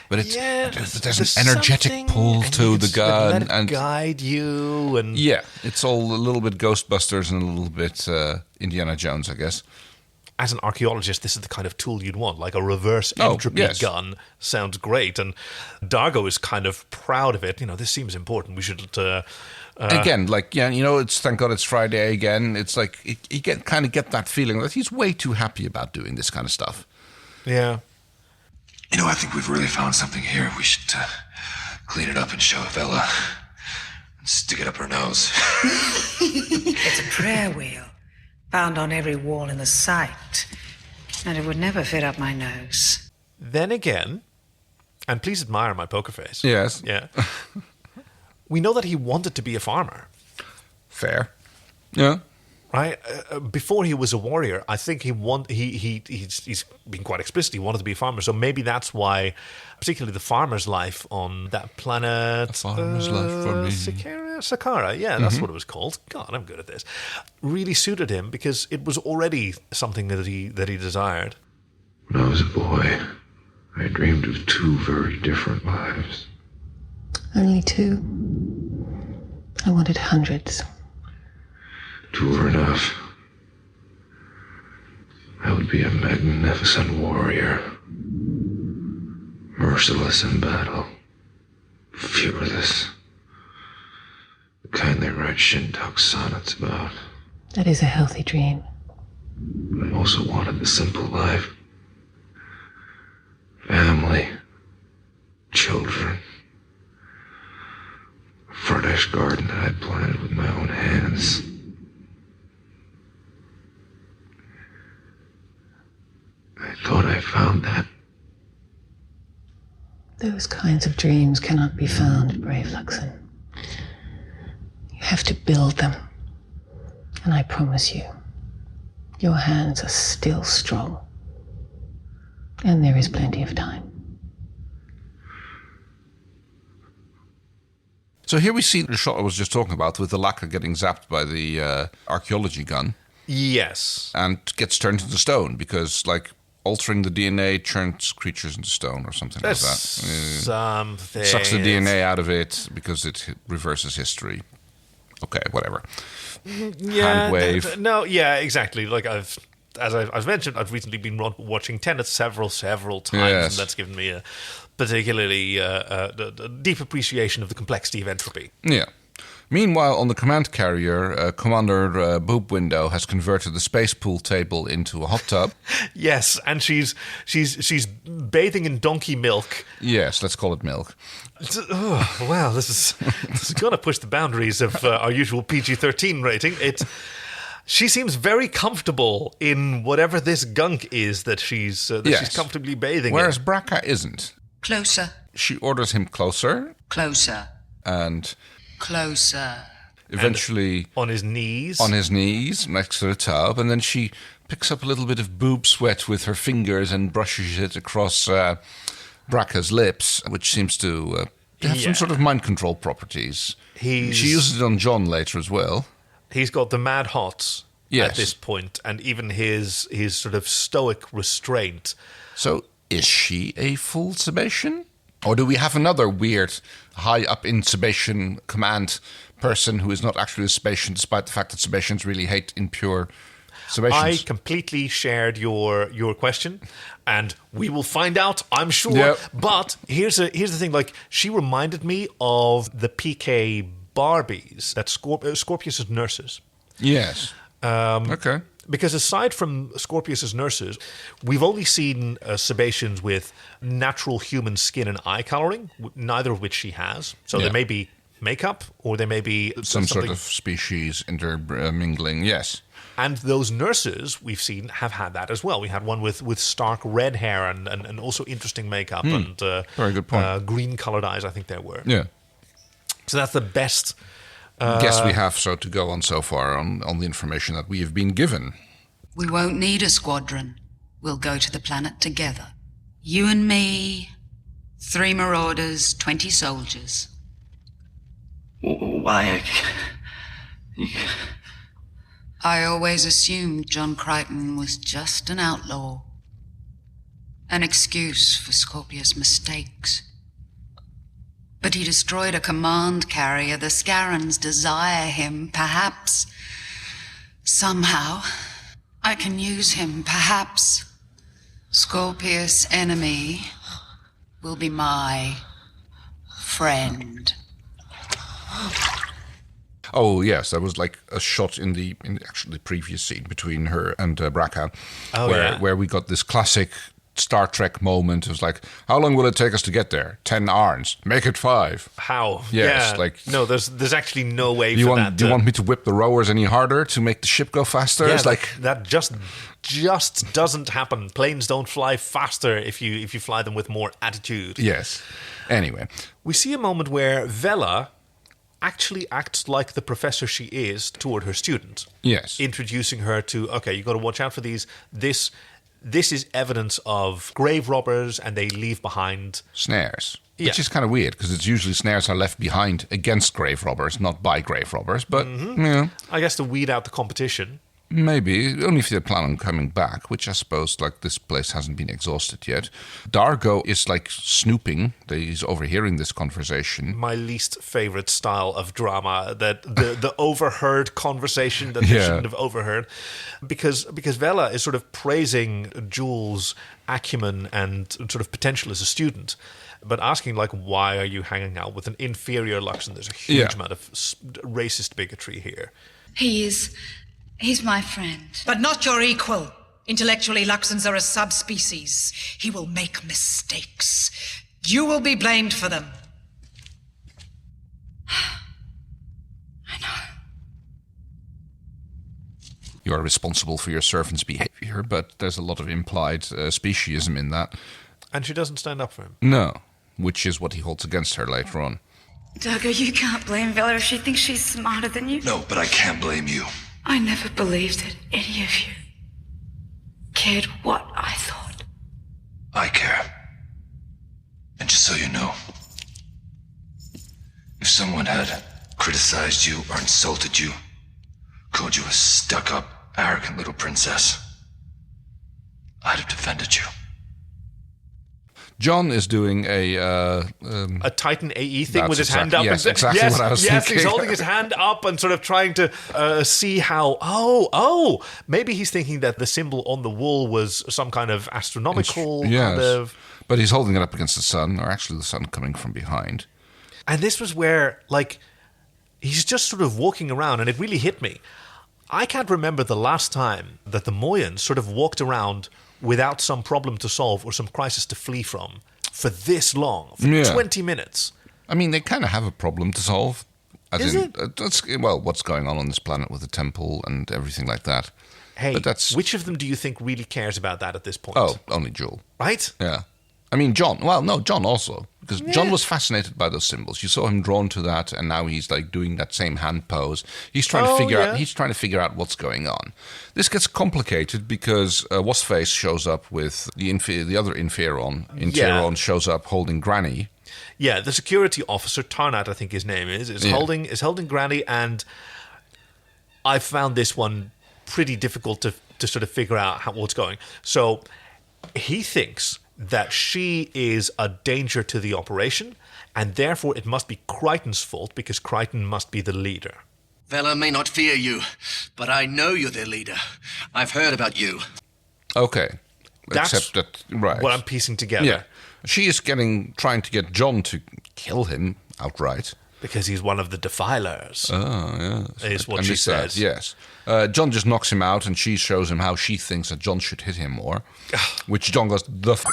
But there's an energetic pull to the gun, let it guide you, and it's all a little bit Ghostbusters and a little bit Indiana Jones, I guess. As an archaeologist, this is the kind of tool you'd want, like a reverse entropy gun. Sounds great, and Dargo is kind of proud of it. You know, this seems important. We should. Again, it's thank God it's Friday again. It's like you kind of get that feeling that he's way too happy about doing this kind of stuff. Yeah. You know, I think we've really found something here. We should clean it up and show Vella. And stick it up her nose. It's a prayer wheel, found on every wall in the site. And it would never fit up my nose. Then again, and please admire my poker face. Yes. Yeah. We know that he wanted to be a farmer. Fair. Yeah. Right? Before he was a warrior, I think he's been quite explicit. He wanted to be a farmer. So maybe that's why, particularly the farmer's life on that planet... A farmer's life for me. Sakara, yeah, that's what it was called. God, I'm good at this. Really suited him because it was already something that he desired. When I was a boy, I dreamed of 2 very different lives. Only 2. I wanted hundreds. 2 were enough. I would be a magnificent warrior. Merciless in battle. Fearless. The kind they write Shintok sonnets about. That is a healthy dream. But I also wanted the simple life. Family. Children. A furnished garden that I'd planted with my own hands. I thought I found that. Those kinds of dreams cannot be found, brave Luxon. You have to build them. And I promise you, your hands are still strong. And there is plenty of time. So here we see the shot I was just talking about with the lacquer getting zapped by the archaeology gun. Yes. And gets turned into stone because, like, altering the DNA turns creatures into stone or something like that. Something. Sucks the DNA out of it because it reverses history. Okay, whatever. Yeah. Hand wave. No, yeah, exactly. Like I've mentioned, I've recently been watching Tenet several times, Yes. and that's given me a particularly deep appreciation of the complexity of entropy. Yeah. Meanwhile, on the command carrier, Commander Boob Window has converted the space pool table into a hot tub. Yes, and she's bathing in donkey milk. Yes, let's call it milk. Oh, wow, this is going to push the boundaries of our usual PG-13 rating. She seems very comfortable in whatever this gunk is that she's comfortably bathing Whereas in. Braca isn't. Closer. She orders him closer. Closer. And Closer. eventually and on his knees. On his knees next to the tub. And then she picks up a little bit of boob sweat with her fingers and brushes it across Braca's lips, which seems to have some sort of mind control properties. She uses it on John later as well. He's got the mad hots Yes. at this point, and even his sort of stoic restraint. So is she a full Sebastian? Or do we have another weird high up in Sebastian command person who is not actually a Sebastian, despite the fact that Sebastians really hate impure Sebastians? I completely shared your question, and we will find out, I'm sure. Yep. But here's the thing: like, she reminded me of the PK Barbies, that Scorpius's nurses. Yes. Okay. Because aside from Scorpius's nurses, we've only seen Sebastians with natural human skin and eye coloring, neither of which she has. So there may be makeup, or there may be some sort of species intermingling. Yes. And those nurses we've seen have had that as well. We had one with stark red hair and also interesting makeup and very good point. Green-colored eyes, I think there were. Yeah. So that's the best guess we have to go on so far on the information that we have been given. We won't need a squadron. We'll go to the planet together. You and me, 3 marauders, 20 soldiers. Why? I always assumed John Crichton was just an outlaw. An excuse for Scorpius' mistakes. But he destroyed a command carrier. The Scarrans desire him. Perhaps, somehow, I can use him. Perhaps Scorpius' enemy will be my friend. Oh yes, that was like a shot in the actually previous scene between her and Braca, where we got this classic Star Trek moment. It was like, how long will it take us to get there? 10 hours. Make it 5. How? Yes, yeah. like no, there's actually no way do you for want, that. Do you want me to whip the rowers any harder to make the ship go faster? Yeah, it's like that just doesn't happen. Planes don't fly faster if you fly them with more attitude. Yes. Anyway, we see a moment where Vela actually acts like the professor she is toward her student. Yes. Introducing her to, okay, you got to watch out for these. This is evidence of grave robbers, and they leave behind snares. Yeah. Which is kind of weird, because it's usually snares are left behind against grave robbers, not by grave robbers. But, I guess to weed out the competition. Maybe, only if they plan on coming back, which I suppose, like, this place hasn't been exhausted yet. Dargo is, like, snooping. He's overhearing this conversation. My least favourite style of drama, that the overheard conversation that they shouldn't have overheard. Because Vela is sort of praising Jules' acumen and sort of potential as a student, but asking, like, why are you hanging out with an inferior Luxon? There's a huge amount of racist bigotry here. He's my friend. But not your equal. Intellectually, Luxons are a subspecies. He will make mistakes. You will be blamed for them. I know. You are responsible for your servant's behavior, but there's a lot of implied speciesism in that. And she doesn't stand up for him. No, which is what he holds against her later on. Dargo, you can't blame Vela if she thinks she's smarter than you. No, but I can't blame you. I never believed that any of you cared what I thought. I care. And just so you know, if someone had criticized you or insulted you, called you a stuck-up, arrogant little princess, I'd have defended you. John is doing a Titan AE thing with his hand up. Yes, exactly what I was thinking. Yes, he's holding his hand up and sort of trying to see how... maybe he's thinking that the symbol on the wall was some kind of astronomical kind of... But he's holding it up against the sun, or actually the sun coming from behind. And this was where, like, he's just sort of walking around, and it really hit me. I can't remember the last time that the Moyans sort of walked around without some problem to solve or some crisis to flee from for this long, for 20 minutes. I mean, they kind of have a problem to solve. Is it? What's going on this planet with the temple and everything like that. Hey, but which of them do you think really cares about that at this point? Oh, only Jewel. Right? Yeah. I mean, John. Well, no, John also. Because John was fascinated by those symbols. You saw him drawn to that, and now he's like doing that same hand pose. He's trying to figure out. He's trying to figure out what's going on. This gets complicated because What's-Face shows up with the other Inferon. Interon shows up holding Granny. Yeah, the security officer, Tarnat, I think his name is holding Granny, and I found this one pretty difficult to sort of figure out what's going. So he thinks that she is a danger to the operation, and therefore it must be Crichton's fault because Crichton must be the leader. Vela may not fear you, but I know you're their leader. I've heard about you. Okay. That's what I'm piecing together. Yeah. She is trying to get John to kill him outright. Because he's one of the defilers. Oh, yeah. Is what she says. Yes. John just knocks him out, and she shows him how she thinks that John should hit him more. Which John goes, the f***.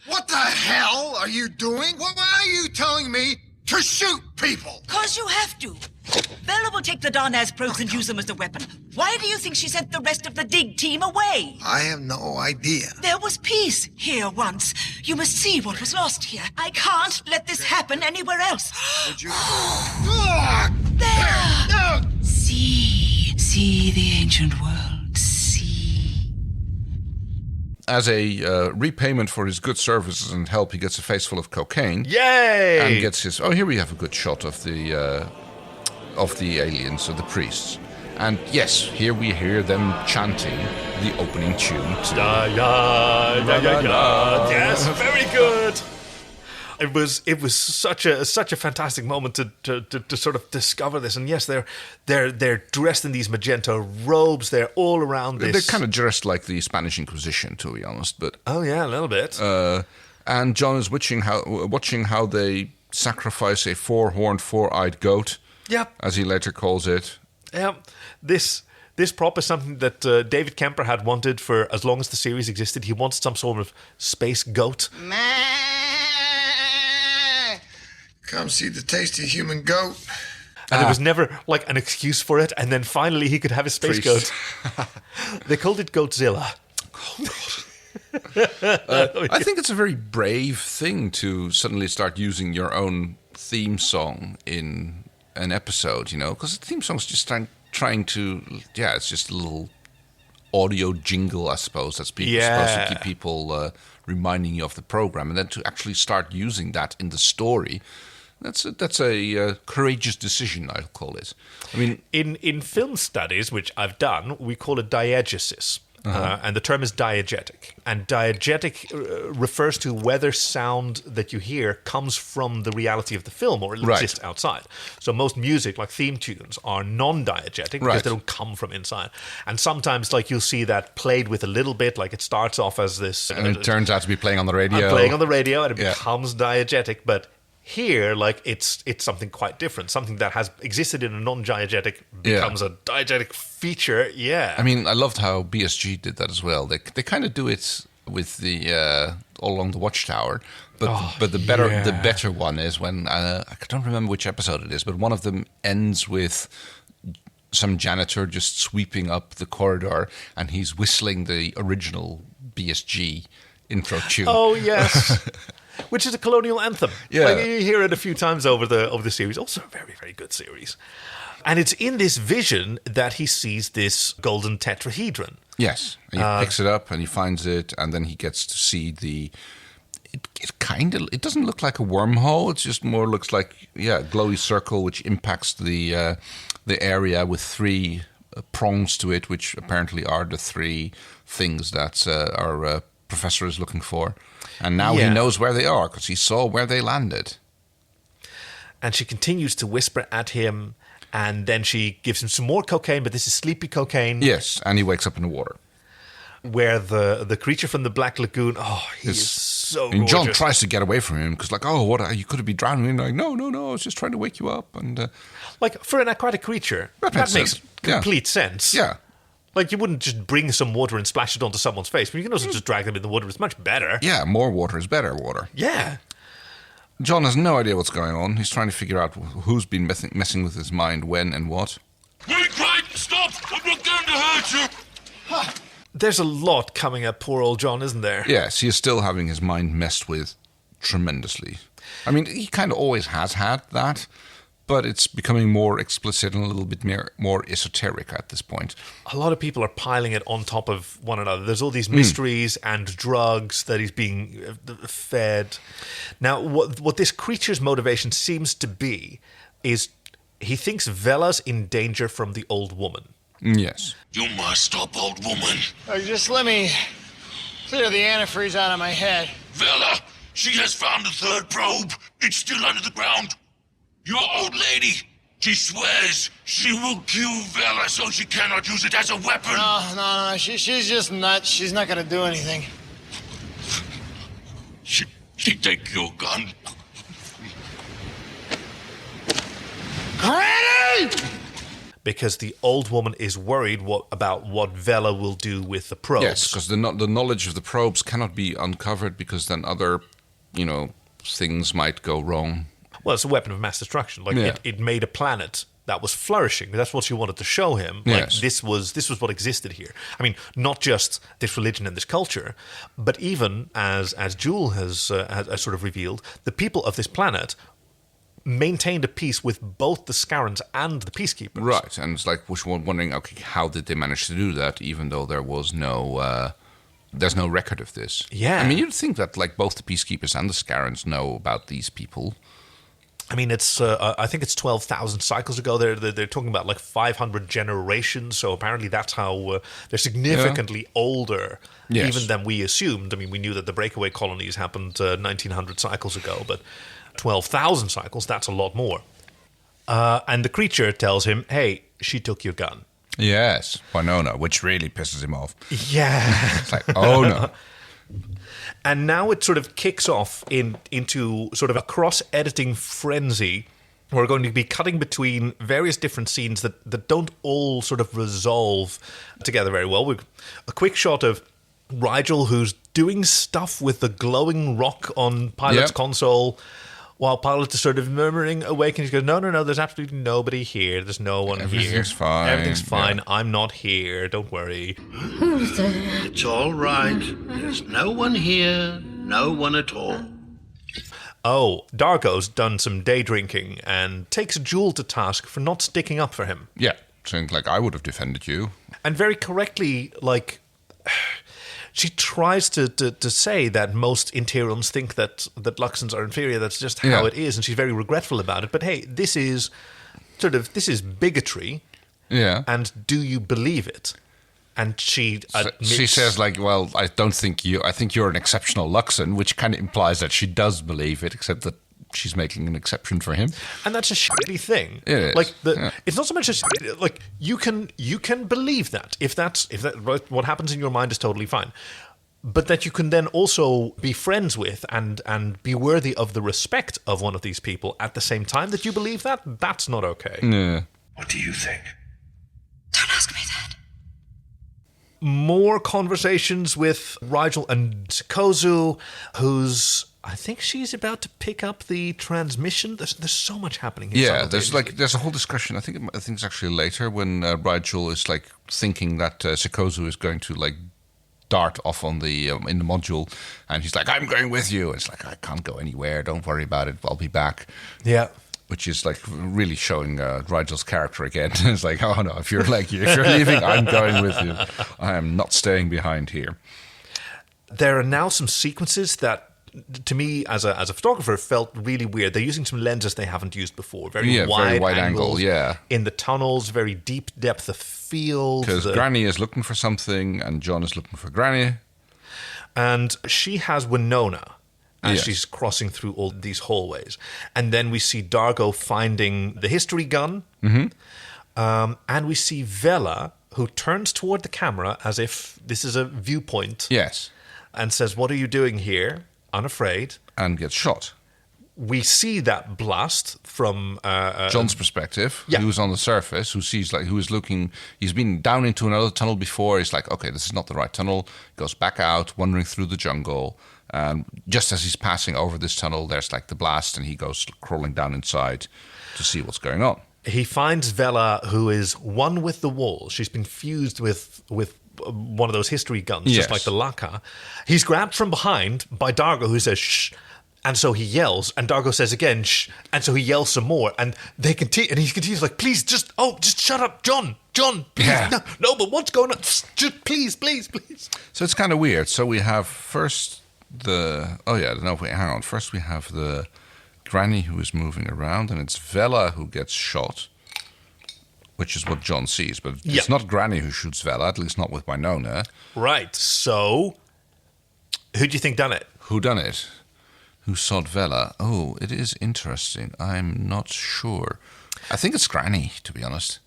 What the hell are you doing? Why are you telling me to shoot people? 'Cause you have to. Vela will take the Darnaz probes and use them as a weapon. Why do you think she sent the rest of the dig team away? I have no idea. There was peace here once. You must see what was lost here. I can't let this happen anywhere else. Would you... There! See the ancient world. See. As a repayment for his good services and help, he gets a face full of cocaine. Yay! And gets his... Oh, here we have a good shot of the aliens, of the priests. And yes, here we hear them chanting the opening tune. Yes, very good. It was such a fantastic moment to sort of discover this. And yes, they're dressed in these magenta robes. They're all around this. They're kind of dressed like the Spanish Inquisition, to be honest. But oh yeah, a little bit. And John is watching how they sacrifice a four-horned, four-eyed goat. Yep. As he later calls it. Yeah. This prop is something that David Kemper had wanted for as long as the series existed. He wanted some sort of space goat. Come see the tasty human goat. And there was never like an excuse for it. And then finally he could have his space goat. They called it Goatzilla. I think it's a very brave thing to suddenly start using your own theme song in an episode, because the theme song's just trying to, it's just a little audio jingle, I suppose, that's supposed to keep people reminding you of the program, and then to actually start using that in the story, That's a courageous decision, I'll call it. I mean, in film studies, which I've done, we call it diegesis. And the term is diegetic. And diegetic refers to whether sound that you hear comes from the reality of the film or it exists outside. So most music, like theme tunes, are non-diegetic because they don't come from inside. And sometimes, like, you'll see that played with a little bit, like it starts off as this... And it turns out to be playing on the radio. Playing on the radio, and it becomes diegetic, but... Here, like, it's something quite different. Something that has existed in a non-diegetic becomes a diegetic feature. Yeah. I mean, I loved how BSG did that as well. They kind of do it with the all along the Watchtower, but the better one is when I don't remember which episode it is, but one of them ends with some janitor just sweeping up the corridor, and he's whistling the original BSG intro tune. Oh yes. Which is a colonial anthem. Yeah. Like, you hear it a few times over the series. Also a very, very good series. And it's in this vision that he sees this golden tetrahedron. Yes. And he picks it up and he finds it, and then he gets to see the... It doesn't look like a wormhole. It just more looks like, a glowy circle which impacts the area with 3 prongs to it, which apparently are the 3 things that our professor is looking for. And now he knows where they are because he saw where they landed. And she continues to whisper at him, and then she gives him some more cocaine, but this is sleepy cocaine. Yes, and he wakes up in the water. Where the creature from the Black Lagoon, he is so gorgeous. And John tries to get away from him because, like, what, you could have been drowning. And like, no, I was just trying to wake you up. And like, for an aquatic creature, that makes complete sense. Yeah. Like, you wouldn't just bring some water and splash it onto someone's face, but you can also just drag them in the water. It's much better. Yeah, more water is better water. Yeah. John has no idea what's going on. He's trying to figure out who's been messing with his mind, when and what. Wait, stop! I'm not going to hurt you! There's a lot coming at poor old John, isn't there? Yes, he is still having his mind messed with tremendously. I mean, he kind of always has had that, but it's becoming more explicit and a little bit more esoteric at this point. A lot of people are piling it on top of one another. There's all these mysteries and drugs that he's being fed. Now, what this creature's motivation seems to be is he thinks Vela's in danger from the old woman. Yes. You must stop, old woman. Just let me clear the antifreeze out of my head. Vela, she has found the 3rd probe. It's still under the ground. Your old lady, she swears she will kill Vela so she cannot use it as a weapon. No, she's just nuts. She's not gonna do anything. She take your gun. Granny! Because the old woman is worried about what Vela will do with the probes. Yes, because the knowledge of the probes cannot be uncovered because then other, things might go wrong. Well, it's a weapon of mass destruction. Like, it made a planet that was flourishing. That's what she wanted to show him. Like, this was what existed here. I mean, not just this religion and this culture, but even as Jewel has sort of revealed, the people of this planet maintained a peace with both the Scarans and the Peacekeepers. Right, and it's like wondering, okay, how did they manage to do that, even though there was there's no record of this? Yeah. I mean, you'd think that like both the Peacekeepers and the Scarans know about these people. I mean, it's I think it's 12,000 cycles ago. They're talking about like 500 generations. So apparently that's how they're significantly older, even than we assumed. I mean, we knew that the breakaway colonies happened 1,900 cycles ago, but 12,000 cycles, that's a lot more. And the creature tells him, hey, she took your gun. Yes, Winona, which really pisses him off. Yeah. It's like, oh no. And now it sort of kicks off into sort of a cross-editing frenzy. We're going to be cutting between various different scenes that don't all sort of resolve together very well. A quick shot of Rigel, who's doing stuff with the glowing rock on Pilot's console, while Pilot is sort of murmuring awake, and he goes, no, there's absolutely nobody here. There's no one here. Everything's fine. Everything's fine. I'm not here. Don't worry. Who's there? It's all right. There's no one here. No one at all. Oh, Dargo's done some day drinking and takes Jewel to task for not sticking up for him. Yeah, saying like, I would have defended you. And very correctly, like, She tries to say that most Interiums think that Luxons are inferior. That's just how it is, and she's very regretful about it. But hey, this is bigotry. Yeah. And do you believe it? And she admits... She says, like, well, I think you're an exceptional Luxon, which kind of implies that she does believe it, except that she's making an exception for him. And that's a shitty thing. It is. Like, it's not so much as... Like, you can believe that. If that what happens in your mind is totally fine. But that you can then also be friends with and be worthy of the respect of one of these people at the same time that you believe that, that's not okay. Yeah. What do you think? Don't ask me that. More conversations with Rigel and Kozu, who's... I think she's about to pick up the transmission. There's so much happening here. Yeah, there's a whole discussion. I think it's actually later when Rigel is like thinking that Sikozu is going to like dart off on the in the module, and he's like, "I'm going with you." And it's like, "I can't go anywhere. Don't worry about it. I'll be back." Yeah. Which is like really showing Rigel's character again. It's like, oh no, if you're leaving, I'm going with you. I am not staying behind here. There are now some sequences that, to me, as a photographer, felt really weird. They're using some lenses they haven't used before. Very wide angle, yeah. In the tunnels, very deep depth of field. Because Granny is looking for something, and John is looking for Granny. And she has Winona as she's crossing through all these hallways. And then we see Dargo finding the history gun. Mm-hmm. And we see Vela, who turns toward the camera as if this is a viewpoint. Yes. And says, "What are you doing here?" Unafraid. And gets shot. We see that blast from John's perspective, who's on the surface, he's been down into another tunnel before. He's like, okay, this is not the right tunnel. Goes back out, wandering through the jungle. And just as he's passing over this tunnel, there's like the blast, and he goes crawling down inside to see what's going on. He finds Vela, who is one with the wall. She's been fused with one of those history guns, just like the Laka. He's grabbed from behind by Dargo, who says, "Shh." And so he yells, and Dargo says again, "Shh." And so he yells some more, and they continue, and he continues like, "Please, just shut up, John, please, no, but what's going on? Just please." So it's kind of weird. So we have first First we have the Granny who is moving around, and it's Vela who gets shot, which is what John sees. But it's not Granny who shoots Vela, at least not with Winona. Right. So, who do you think done it? Who done it? Who shot Vela? Oh, it is interesting. I'm not sure. I think it's Granny, to be honest.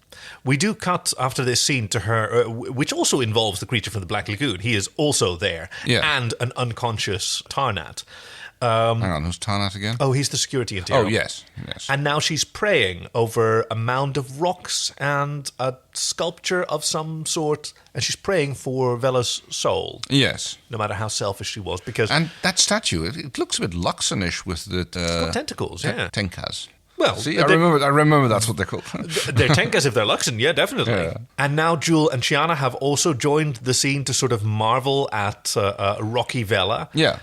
We do cut after this scene to her, which also involves the creature from the Black Lagoon. He is also there, and an unconscious Tarnat. Hang on, who's Tarnat again? Oh, he's the security interior. Oh, yes. And now she's praying over a mound of rocks and a sculpture of some sort, and she's praying for Vela's soul. Yes. No matter how selfish she was, because... And that statue, it looks a bit Luxonish with the... it's got tentacles, Tenkas. Well, see, I remember that's what they're called. They're Tenkas if they're Luxon, yeah, definitely. Yeah. And now Jewel and Chiana have also joined the scene to sort of marvel at Rocky Vela. Yeah.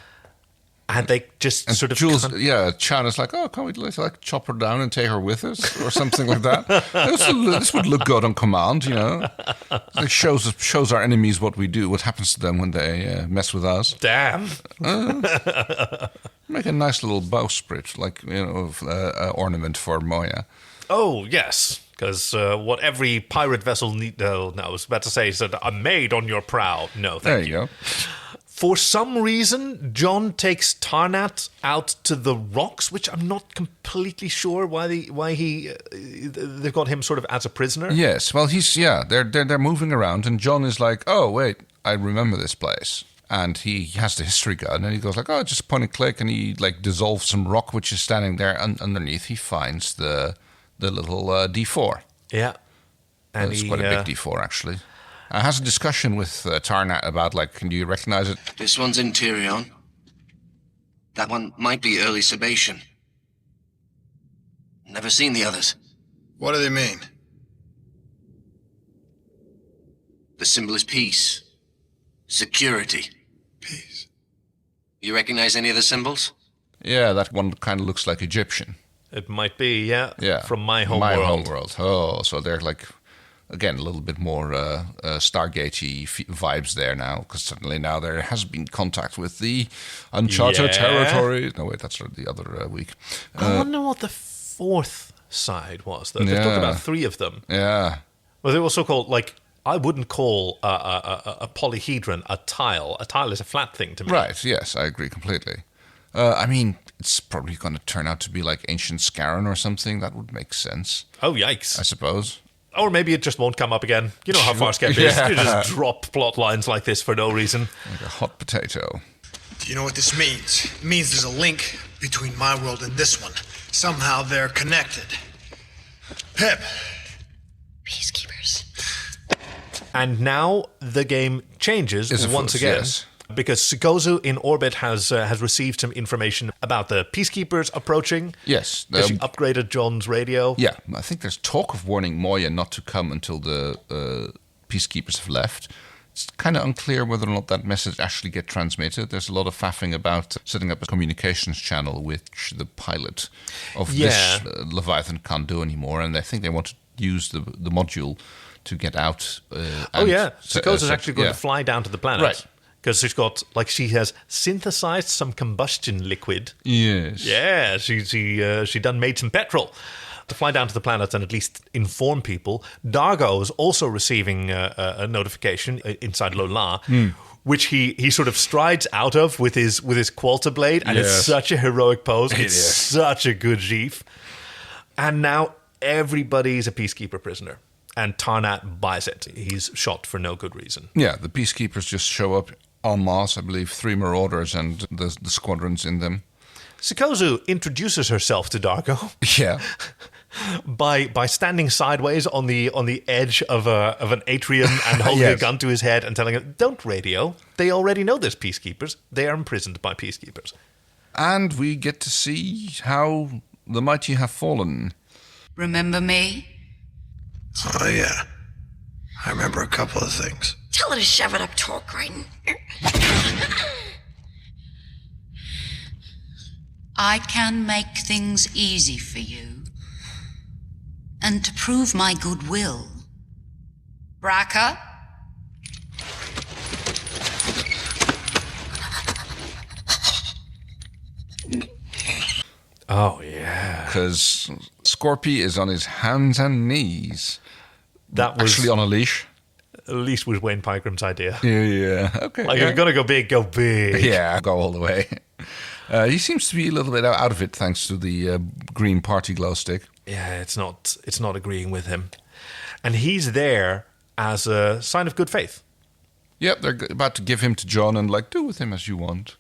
And they just sort of... Jules, Chiana's like, oh, can't we like chop her down and take her with us? Or something like that. This would look good on command, you know. It shows our enemies what we do, what happens to them when they mess with us. Damn. Make a nice little bowsprit, like, ornament for Moya. Oh, yes. Because what every pirate vessel needs... No, I was about to say, a maid on your prow. No, thank you. There you go. For some reason, John takes Tarnat out to the rocks, which I'm not completely sure why they've got him sort of as a prisoner. Yes, well, they're moving around, and John is like, oh wait, I remember this place, and he has the history gun, and he goes like, oh, just point and click, and he like dissolves some rock which is standing there, and underneath he finds the little D4. Yeah, and it's quite a big D4 actually. Has a discussion with Tarnat about, like, can you recognize it? This one's Interion. That one might be early Sebation. Never seen the others. What do they mean? The symbol is peace. Security. Peace. You recognize any of the symbols? Yeah, that one kind of looks like Egyptian. It might be, yeah. Yeah. From my home world. world. My home world. Oh, so they're like... Again, a little bit more Stargate-y vibes there now, because suddenly now there has been contact with the uncharted territory. No, wait, that's the other week. I wonder what the fourth side was, though. They talked about 3 of them. Yeah. Well, they were also called, like, I wouldn't call a polyhedron a tile. A tile is a flat thing to me. Right, yes, I agree completely. I mean, it's probably going to turn out to be like ancient Scarron or something. That would make sense. Oh, yikes. I suppose. Or maybe it just won't come up again. You know how Farscape is. You just drop plot lines like this for no reason. Like a hot potato. Do you know what this means? It means there's a link between my world and this one. Somehow they're connected. Pip. Peacekeepers. And now the game changes once again. Yes. Because Sikozu in orbit has received some information about the Peacekeepers approaching. Yes. She upgraded John's radio. Yeah, I think there's talk of warning Moya not to come until the Peacekeepers have left. It's kind of unclear whether or not that message actually gets transmitted. There's a lot of faffing about setting up a communications channel, which the pilot of this Leviathan can't do anymore, and I think they want to use the module to get out. Sikozu's actually going to fly down to the planet. Right. Because she has synthesized some combustion liquid. Yes. Yeah, she done made some petrol to fly down to the planet and at least inform people. Dargo is also receiving a notification inside Lola, which he sort of strides out of with his Qualta blade, and it's such a heroic pose. It's such a good gif. And now everybody's a Peacekeeper prisoner. And Tarnat buys it. He's shot for no good reason. Yeah, the Peacekeepers just show up en masse, I believe, 3 Marauders and the squadrons in them. Sikozu introduces herself to Dargo. Yeah. by standing sideways on the edge of an atrium and holding a gun to his head and telling him, "Don't radio. They already know there's Peacekeepers. They are imprisoned by Peacekeepers." And we get to see how the mighty have fallen. Remember me? Oh, yeah. I remember a couple of things. Tell her to shove it up Torque, Crichton. I can make things easy for you. And to prove my goodwill. Braca? Oh, yeah. Because Scorpy is on his hands and knees. That was actually on a leash. A leash was Wayne Pygram's idea. Yeah. Okay. Like, if you're going to go big, go big. Yeah, go all the way. He seems to be a little bit out of it thanks to the green party glow stick. Yeah, it's not agreeing with him. And he's there as a sign of good faith. Yep, they're about to give him to John and do with him as you want.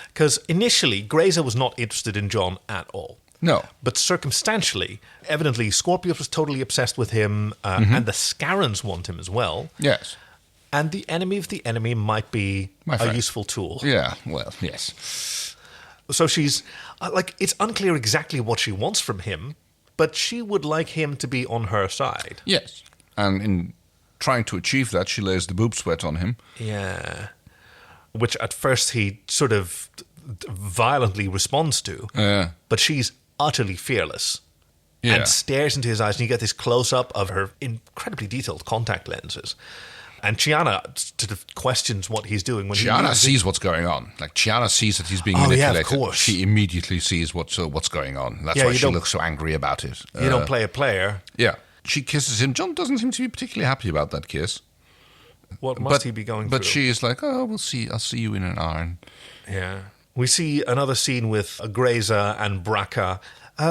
Because initially, Grazer was not interested in John at all. No. But circumstantially, evidently, Scorpius was totally obsessed with him, and the Scarrans want him as well. Yes. And the enemy of the enemy might be a useful tool. Yeah, well, yes. So she's, it's unclear exactly what she wants from him, but she would like him to be on her side. Yes. And in trying to achieve that, she lays the boob sweat on him. Yeah. Which at first he sort of violently responds to. Yeah. But she's utterly fearless. Yeah. And stares into his eyes, and you get this close-up of her incredibly detailed contact lenses. And Chiana sort of questions what he's doing. When Chiana sees what's going on. Chiana sees that he's being manipulated. Yeah, of course. She immediately sees what's going on. That's why she looks so angry about it. You don't play a player. Yeah. She kisses him. John doesn't seem to be particularly happy about that kiss. What must he be going through? But she is like, oh, we'll see. I'll see you in an hour. Yeah. We see another scene with Grazer and Braca.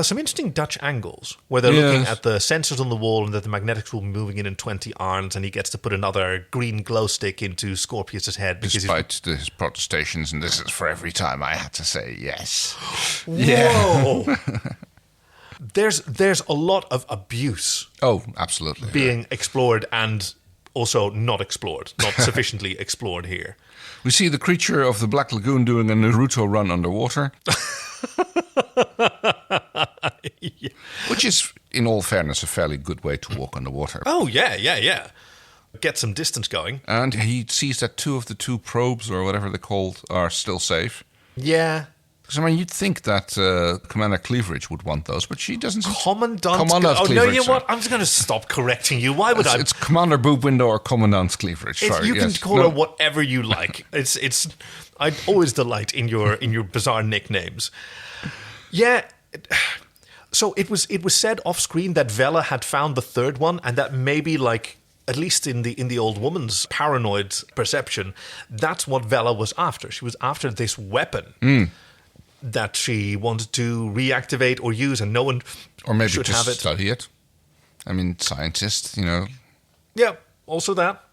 Some interesting Dutch angles where they're looking at the sensors on the wall and that the magnetics will be moving in 20 arms, and he gets to put another green glow stick into Scorpius' head. Despite his protestations, and this is for every time I had to say yes. Whoa! Yeah. There's a lot of abuse. Oh, absolutely. Being explored and also not explored, not sufficiently explored here. We see the creature of the Black Lagoon doing a Naruto run underwater. Yeah. Which is, in all fairness, a fairly good way to walk underwater. Oh, yeah. Get some distance going. And he sees that two of the 2 probes, or whatever they're called, are still safe. Yeah. Because, I mean, you'd think that Commander Cleaverage would want those, but she doesn't. Commandant Cleaverage. No, you know what? I'm just going to stop correcting you. Why would I? It's Commander Boob Window or Commandant's Cleaverage. Sorry, You can call her whatever you like. It's. I always delight in your bizarre nicknames. Yeah. So it was said off screen that Vela had found the third one, and that maybe, like, at least in the old woman's paranoid perception, that's what Vela was after. She was after this weapon that she wanted to reactivate or use, and no one or maybe should just have it. study it. I mean, scientists, you know. Yeah, also that.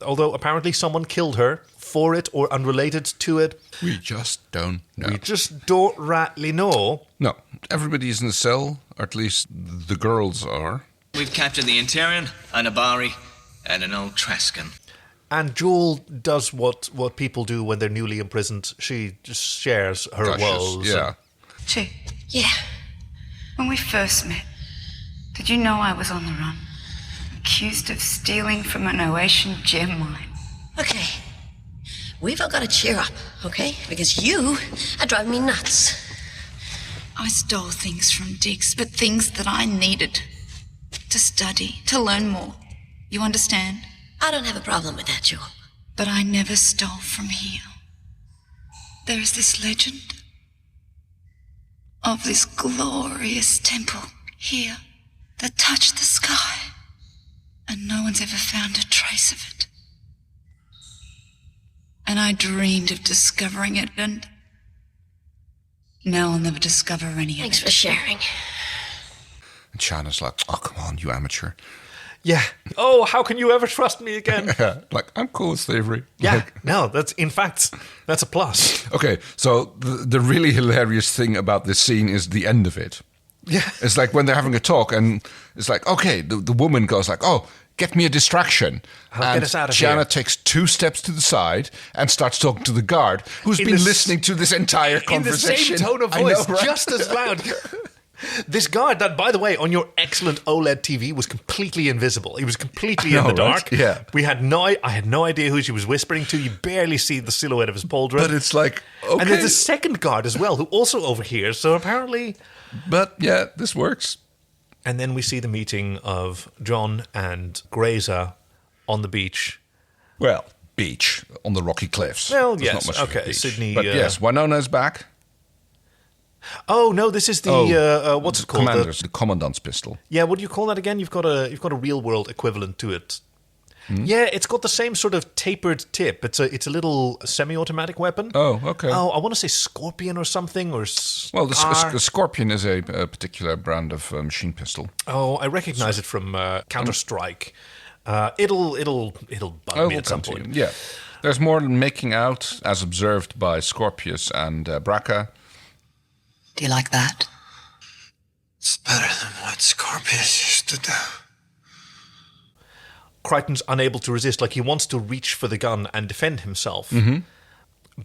Although apparently someone killed her for it or unrelated to it. We just don't know. We just don't rightly know. No, everybody's in the cell, or at least the girls are. We've captured the Interion, an Abari, and an old Trascan. And Jewel does what people do when they're newly imprisoned. She just shares her woes. Yeah. Che. Yeah. When we first met, did you know I was on the run? Accused of stealing from an Oasian gem mine. Okay. We've all got to cheer up, okay? Because you are driving me nuts. I stole things from Diggs, but things that I needed to study, to learn more. You understand? I don't have a problem with that, Jewel. But I never stole from here. There is this legend of this glorious temple here that touched the sky, and no one's ever found a trace of it. And I dreamed of discovering it, and now I'll never discover any of it. Thanks for sharing. And Shanna's like, oh, come on, you amateur. Yeah. Oh, how can you ever trust me again? Like, I'm cool with slavery. Yeah. Like, No, that's a plus. okay, so the really hilarious thing about this scene is the end of it. Yeah. It's like when they're having a talk, and it's like, okay, the woman goes like, oh, get me a distraction. I'll get us out of Shanna here. takes 2 steps to the side and starts talking to the guard, who's been listening to this entire conversation. In the same tone of I know, voice, right? just as loud. This guard that, by the way, on your excellent OLED TV was completely invisible. He was completely in the dark. Right? Yeah. I had no idea who she was whispering to. You barely see the silhouette of his pauldron. But it's like, okay. And there's a second guard as well who also overhears. So apparently... But yeah, this works. And then we see the meeting of John and Grazer on the beach. Well, beach on the rocky cliffs. Well, There's yes, not much of a okay, beach. Sydney, But yes, Winona's back. Oh no, this is the what's it called? The commandant's pistol. Yeah, what do you call that again? You've got a real world equivalent to it. Yeah, it's got the same sort of tapered tip. It's a little semi-automatic weapon. Oh, okay. Oh, I want to say Scorpion or something, or Well, the Scorpion is a particular brand of machine pistol. Oh, I recognize it from Counter-Strike. It'll bug me at some point. Yeah, there's more making out as observed by Scorpius and Braca. Do you like that? It's better than what Scorpius used to do. Crichton's unable to resist. Like, he wants to reach for the gun and defend himself. Mm-hmm.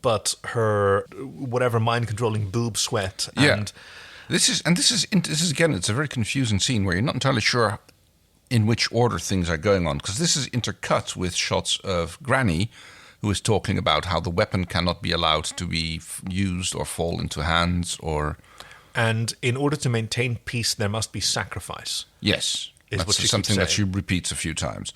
But her, whatever mind-controlling boob sweat. And This is again, it's a very confusing scene where you're not entirely sure in which order things are going on, because this is intercut with shots of Granny, who is talking about how the weapon cannot be allowed to be used or fall into hands or... And in order to maintain peace, there must be sacrifice. Yes. Is what she something keeps that she saying. repeats a few times.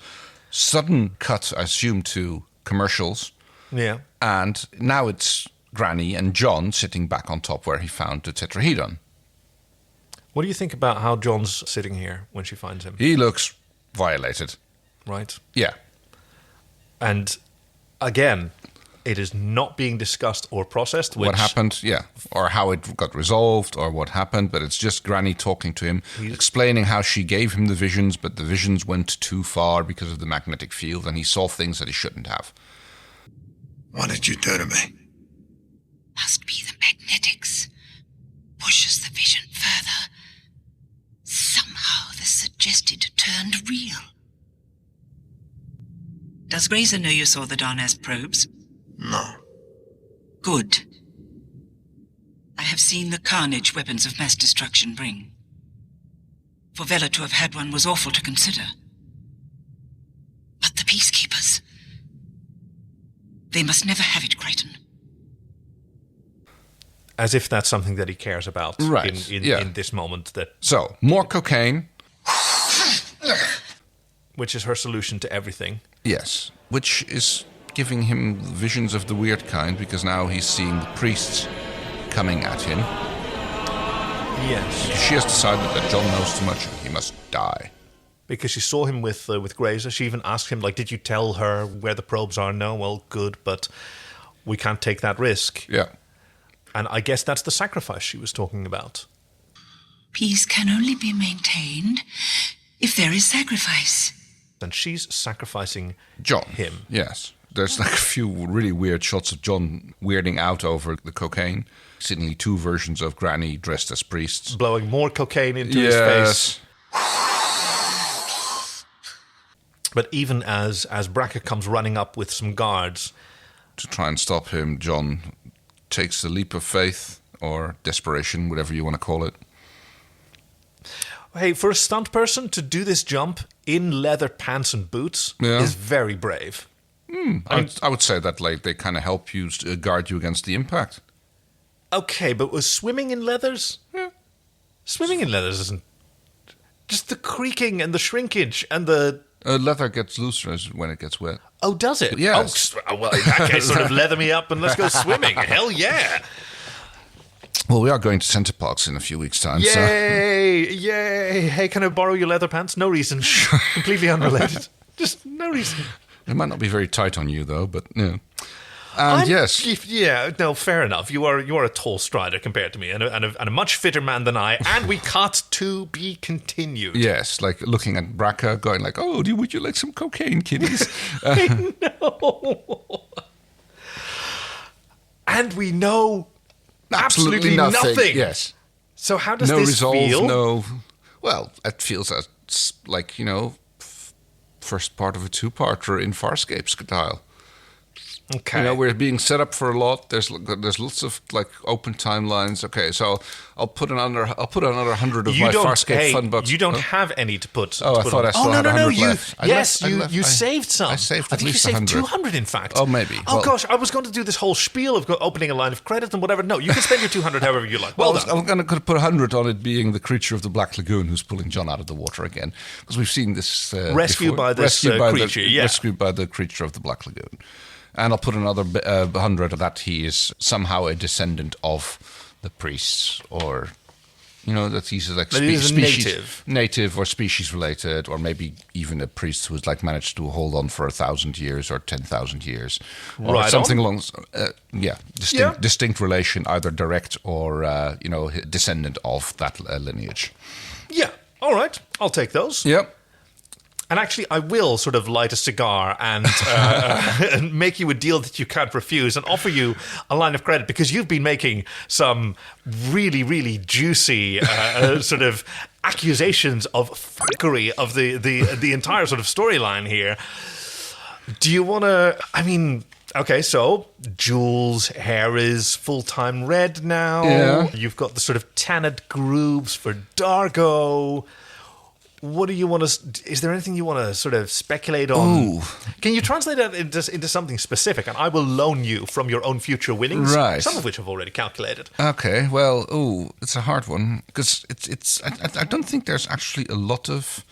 Sudden cut, I assume, to commercials. Yeah. And now it's Granny and John sitting back on top where he found the tetrahedron. What do you think about how John's sitting here when she finds him? He looks violated. Right. Yeah. And again, it is not being discussed or processed. What happened, yeah. Or how it got resolved or what happened. But it's just Granny talking to him, explaining how she gave him the visions, but the visions went too far because of the magnetic field and he saw things that he shouldn't have. What did you do to me? Must be the magnetics. Pushes the vision further. Somehow the suggested turned real. Does Grazer know you saw the Darnaz probes? No. Good. I have seen the carnage weapons of mass destruction bring. For Vela to have had one was awful to consider. But the Peacekeepers... They must never have it, Crichton. As if that's something that he cares about in this moment. So, more cocaine. Which is her solution to everything. Yes, which is giving him visions of the weird kind, because now he's seeing the priests coming at him. Yes. Because she has decided that John knows too much and he must die. Because she saw him with Grazer. She even asked him, like, did you tell her where the probes are? No, well, good, but we can't take that risk. Yeah. And I guess that's the sacrifice she was talking about. Peace can only be maintained if there is sacrifice. And she's sacrificing John. Him. Yes. There's like a few really weird shots of John weirding out over the cocaine. Suddenly 2 versions of Granny dressed as priests. Blowing more cocaine into his face. But even as Brackett comes running up with some guards... To try and stop him, John takes a leap of faith, or desperation, whatever you want to call it. Hey, for a stunt person to do this jump in leather pants and boots is very brave. I would say that like they kind of help you guard you against the impact. Okay, but was swimming in leathers? Yeah. Swimming in leathers isn't... Just the creaking and the shrinkage and the... Leather gets looser when it gets wet. Oh, does it? Yes. Oh, well, in that case, sort of leather me up and let's go swimming. Hell yeah. Well, we are going to Center Parks in a few weeks' time. Yay! So. Yay! Hey, can I borrow your leather pants? No reason. Completely unrelated. Just no reason. It might not be very tight on you, though, but yeah. And yes. Yeah, no, fair enough. You are a tall strider compared to me, and a much fitter man than I, and we cut to be continued. Yes, like looking at Braca, going like, oh, would you like some cocaine, kiddies? I know. And we know absolutely nothing. Yes. So how does no this resolve, feel? No, well, it feels like, first part of a 2-parter in Farscape style. Okay. We're being set up for a lot. There's lots of like open timelines. Okay, so I'll put another 100 of my Farscape fun bucks. You don't have any to put. Oh, I thought I still had 100 left. You saved some. I saved at least you 100. saved 200, in fact. Oh, maybe. Oh gosh, I was going to do this whole spiel of opening a line of credit and whatever. No, you can spend your 200 however you like. Well done. I'm going to put 100 on it being the creature of the Black Lagoon who's pulling John out of the water again, because we've seen this rescued by this creature. Rescued by the creature of the Black Lagoon. And I'll put another 100 that he is somehow a descendant of the priests, or, that he's like native or species related, or maybe even a priest who's like managed to hold on for 1,000 years or 10,000 years, or something along. Distinct relation, either direct or descendant of that lineage. Yeah. All right. I'll take those. Yep. And actually, I will sort of light a cigar and and make you a deal that you can't refuse and offer you a line of credit, because you've been making some really, really juicy sort of accusations of fuckery of the entire sort of storyline here. Do you want to... I mean... Okay, so Jules' hair is full-time red now. Yeah. You've got the sort of tanned grooves for Dargo. What do you want to... Is there anything you want to sort of speculate on? Ooh. Can you translate that into something specific? And I will loan you from your own future winnings, right. Some of which I've already calculated. Okay, well, it's a hard one, because I don't think there's actually a lot of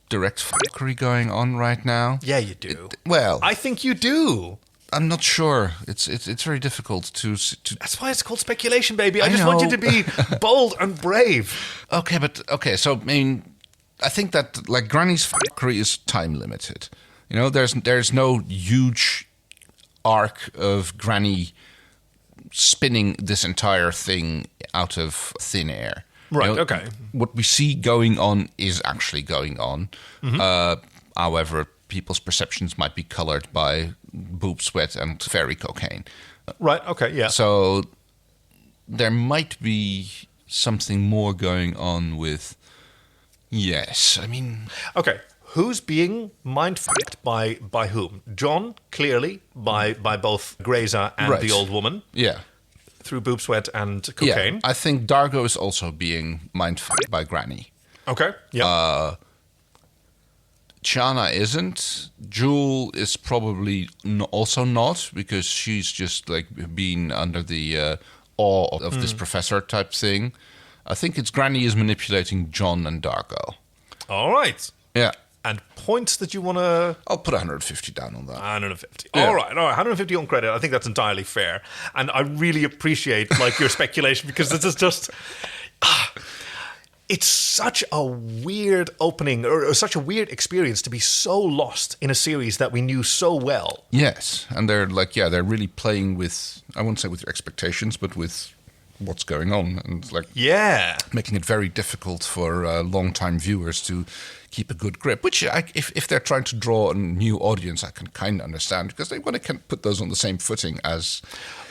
direct fuckery going on right now. Yeah, you do. I think you do. I'm not sure. It's very difficult to. That's why it's called speculation, baby. I just want you to be bold and brave. Okay. So I mean, I think that like Granny's fuckery is time limited. There's no huge arc of Granny spinning this entire thing out of thin air. Right. Okay. What we see going on is actually going on. Mm-hmm. However, people's perceptions might be colored by boob sweat and fairy cocaine. Right. Okay. Yeah. So there might be something more going on with. Yes, I mean... Okay, who's being mind-fucked by whom? John, clearly, by both Grazer and the old woman. Yeah. Through boob sweat and cocaine. Yeah, I think Dargo is also being mind-fucked by Granny. Okay, yeah. Chana isn't. Jewel is probably also not, because she's just like been under the awe of this professor type thing. I think it's Granny is manipulating John and Dargo. All right. Yeah. And points that you want to... I'll put 150 down on that. 150. Yeah. All right. 150 on credit. I think that's entirely fair. And I really appreciate your speculation, because this is just... it's such a weird opening, or such a weird experience to be so lost in a series that we knew so well. Yes. And they're they're really playing with, I won't say with your expectations, but with what's going on. And making it very difficult for long-time viewers to keep a good grip, which if they're trying to draw a new audience, I can kind of understand, because they want to put those on the same footing as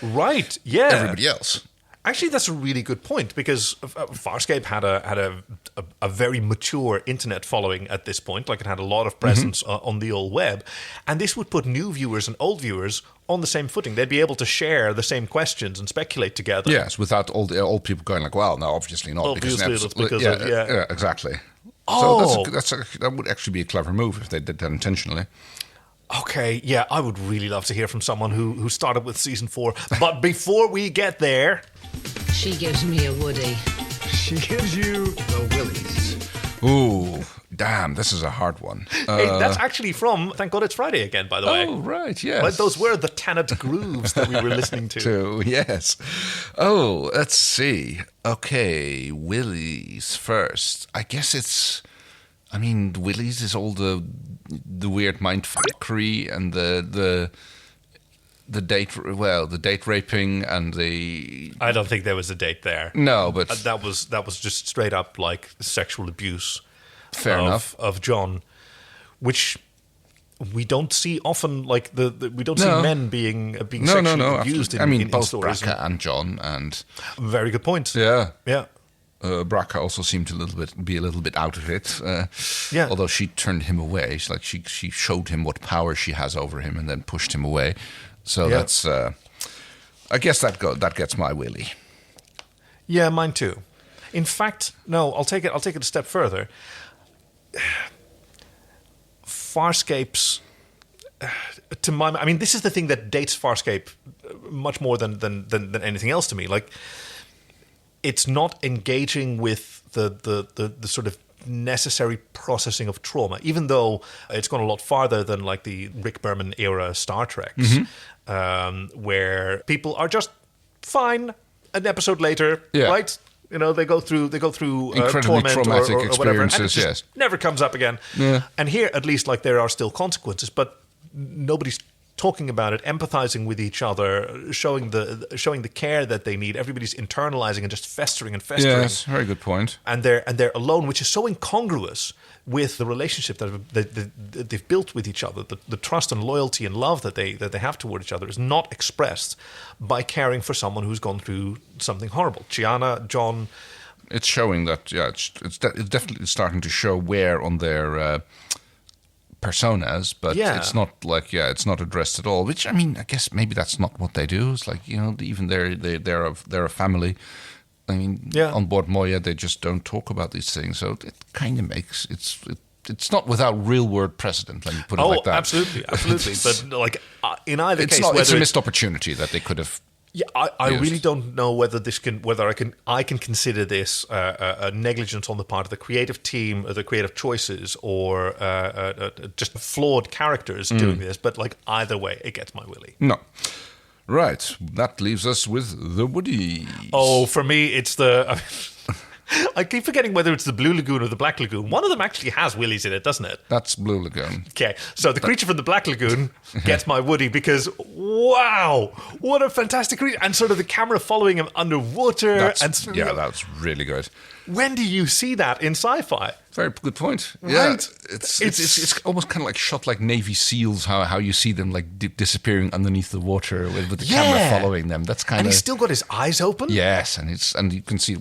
everybody else. Actually, that's a really good point, because Farscape had a very mature internet following at this point. Like, it had a lot of presence on the old web, and this would put new viewers and old viewers on the same footing. They'd be able to share the same questions and speculate together. Yes, without all the old people going like, "Well, no, obviously not." Obviously, because yeah, exactly. Oh, so that would actually be a clever move if they did that intentionally. Okay, yeah, I would really love to hear from someone who started with season 4. But before we get there... She gives me a Woody. She gives you the willies. Ooh, damn, this is a hard one. Hey, that's actually from Thank God It's Friday again, by the way. Oh, right, yes. But those were the Tannet grooves that we were listening to. Yes. Oh, let's see. Okay, willies first. I guess it's... I mean, willies is all the weird mindfuckery and the date raping and the... I don't think there was a date there. No, but... That was just straight up, like, sexual abuse. Fair enough. Of John, which we don't see often, like, we don't see men being sexually abused in both stories. Braca and John, and... Very good point. Yeah. Yeah. Braca also seemed to be a little bit out of it. Although she turned him away. She showed him what power she has over him and then pushed him away. So that's... I guess that gets my willy. Yeah, mine too. In fact, no, I'll take it a step further. Farscape's... I mean, this is the thing that dates Farscape much more than anything else to me. Like... It's not engaging with the sort of necessary processing of trauma, even though it's gone a lot farther than like the Rick Berman era Star Treks, where people are just fine an episode later, right? You know, they go through incredibly torment traumatic or whatever, and experiences. it just never comes up again. Yeah. And here, at least, like there are still consequences, but nobody's talking about it, empathizing with each other, showing the care that they need. Everybody's internalizing and just festering. Yes, very good point. And they're alone, which is so incongruous with the relationship that they've built with each other. The trust and loyalty and love that they have toward each other is not expressed by caring for someone who's gone through something horrible. Chiana, John. It's showing that. Yeah, it's definitely starting to show where on their. Personas, but it's not like it's not addressed at all. Which I mean, I guess maybe that's not what they do. It's like even they're a family. I mean, on board Moya, they just don't talk about these things. So it kind of makes it's not without real world precedent. Let me put it like that. Absolutely. But like in either case, it's a missed opportunity that they could have. Yeah, I really don't know whether I can consider this a negligence on the part of the creative team, or the creative choices, or just flawed characters doing this. But like either way, it gets my willy. No, right. That leaves us with the Woody. Oh, for me, it's the. I keep forgetting whether it's the Blue Lagoon or the Black Lagoon. One of them actually has willies in it, doesn't it? That's Blue Lagoon. Okay, so the creature from the Black Lagoon gets my Woody because, wow, what a fantastic creature. And sort of the camera following him underwater. That's really good. When do you see that in sci-fi? Very good point. Right? Yeah, it's almost kind of like shot like Navy SEALs, how you see them like disappearing underneath the water with the camera following them. That's kind of. And he's still got his eyes open. Yes, and you can see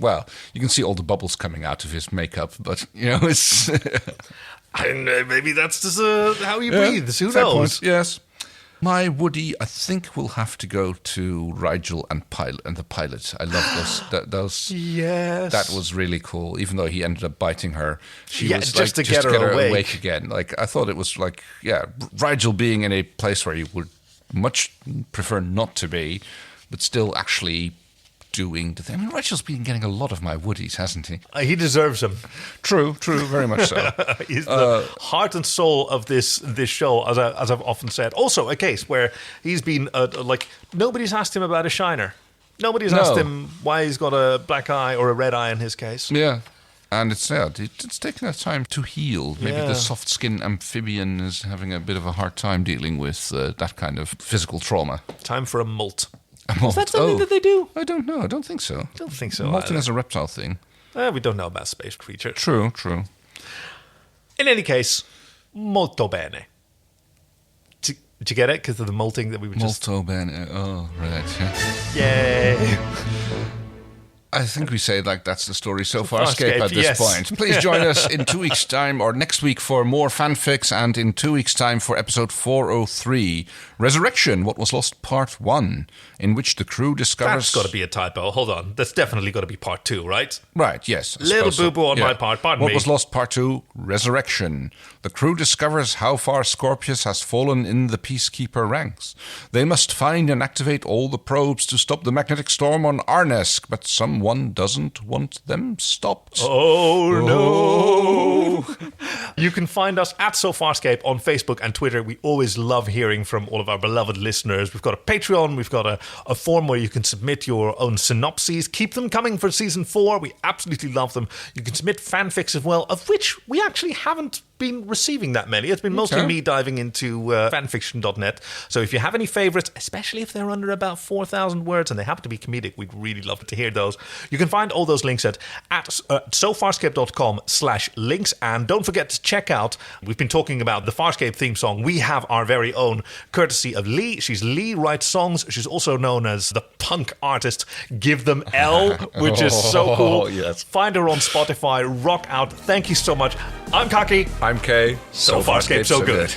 all the bubbles coming out of his makeup, but it's. And maybe that's just how he breathes. Who fair knows? Point. Yes. My Woody, I think, will have to go to Rigel and the pilot. I love those. Yes, that was really cool. Even though he ended up biting her, she was just to get her awake again. Like I thought it was like Rigel being in a place where you would much prefer not to be, but still actually doing the thing. I mean, Rachel's been getting a lot of my woodies, hasn't he? He deserves them. True, very much so. He's the heart and soul of this show, as I've often said. Also, a case where he's been nobody's asked him about a shiner. Nobody's asked him why he's got a black eye or a red eye in his case. Yeah. And it's taken a time to heal. Maybe the soft skin amphibian is having a bit of a hard time dealing with that kind of physical trauma. Time for a molt. A molt. Is that something that they do? I don't know. I don't think so. Don't think so. Molting is a reptile thing. We don't know about space creatures. True. In any case, molto bene. Did you get it? Because of the molting that we were just... Molto bene. Oh, right. Yay. I think we say that's the story so Farscape at this point. Please join us in 2 weeks' time or next week for more fanfics, and in 2 weeks' time for episode 403, Resurrection, What Was Lost Part 1, in which the crew discovers... That's got to be a typo. Hold on. That's definitely got to be Part 2, right? Right, yes. Little boo-boo on my part. Pardon me. What Was Lost Part 2, Resurrection. The crew discovers how far Scorpius has fallen in the Peacekeeper ranks. They must find and activate all the probes to stop the magnetic storm on Arnesk, but someone doesn't want them stopped. Oh, no. You can find us at SoFarscape on Facebook and Twitter. We always love hearing from all of our beloved listeners. We've got a Patreon. We've got a form where you can submit your own synopses. Keep them coming for season 4. We absolutely love them. You can submit fanfics as well, of which we actually haven't been receiving that many. It's been mostly me diving into fanfiction.net. So if you have any favorites, especially if they're under about 4,000 words and they happen to be comedic, we'd really love to hear those. You can find all those links at sofarscape.com/links. And don't forget to check out, we've been talking about the Farscape theme song. We have our very own, courtesy of Lee. She's Lee Writes Songs. She's also known as the punk artist Give Them L, which is so cool. Yes. Find her on Spotify. Rock out. Thank you so much. I'm Kaki. I'm Kay. So Farscape, so good.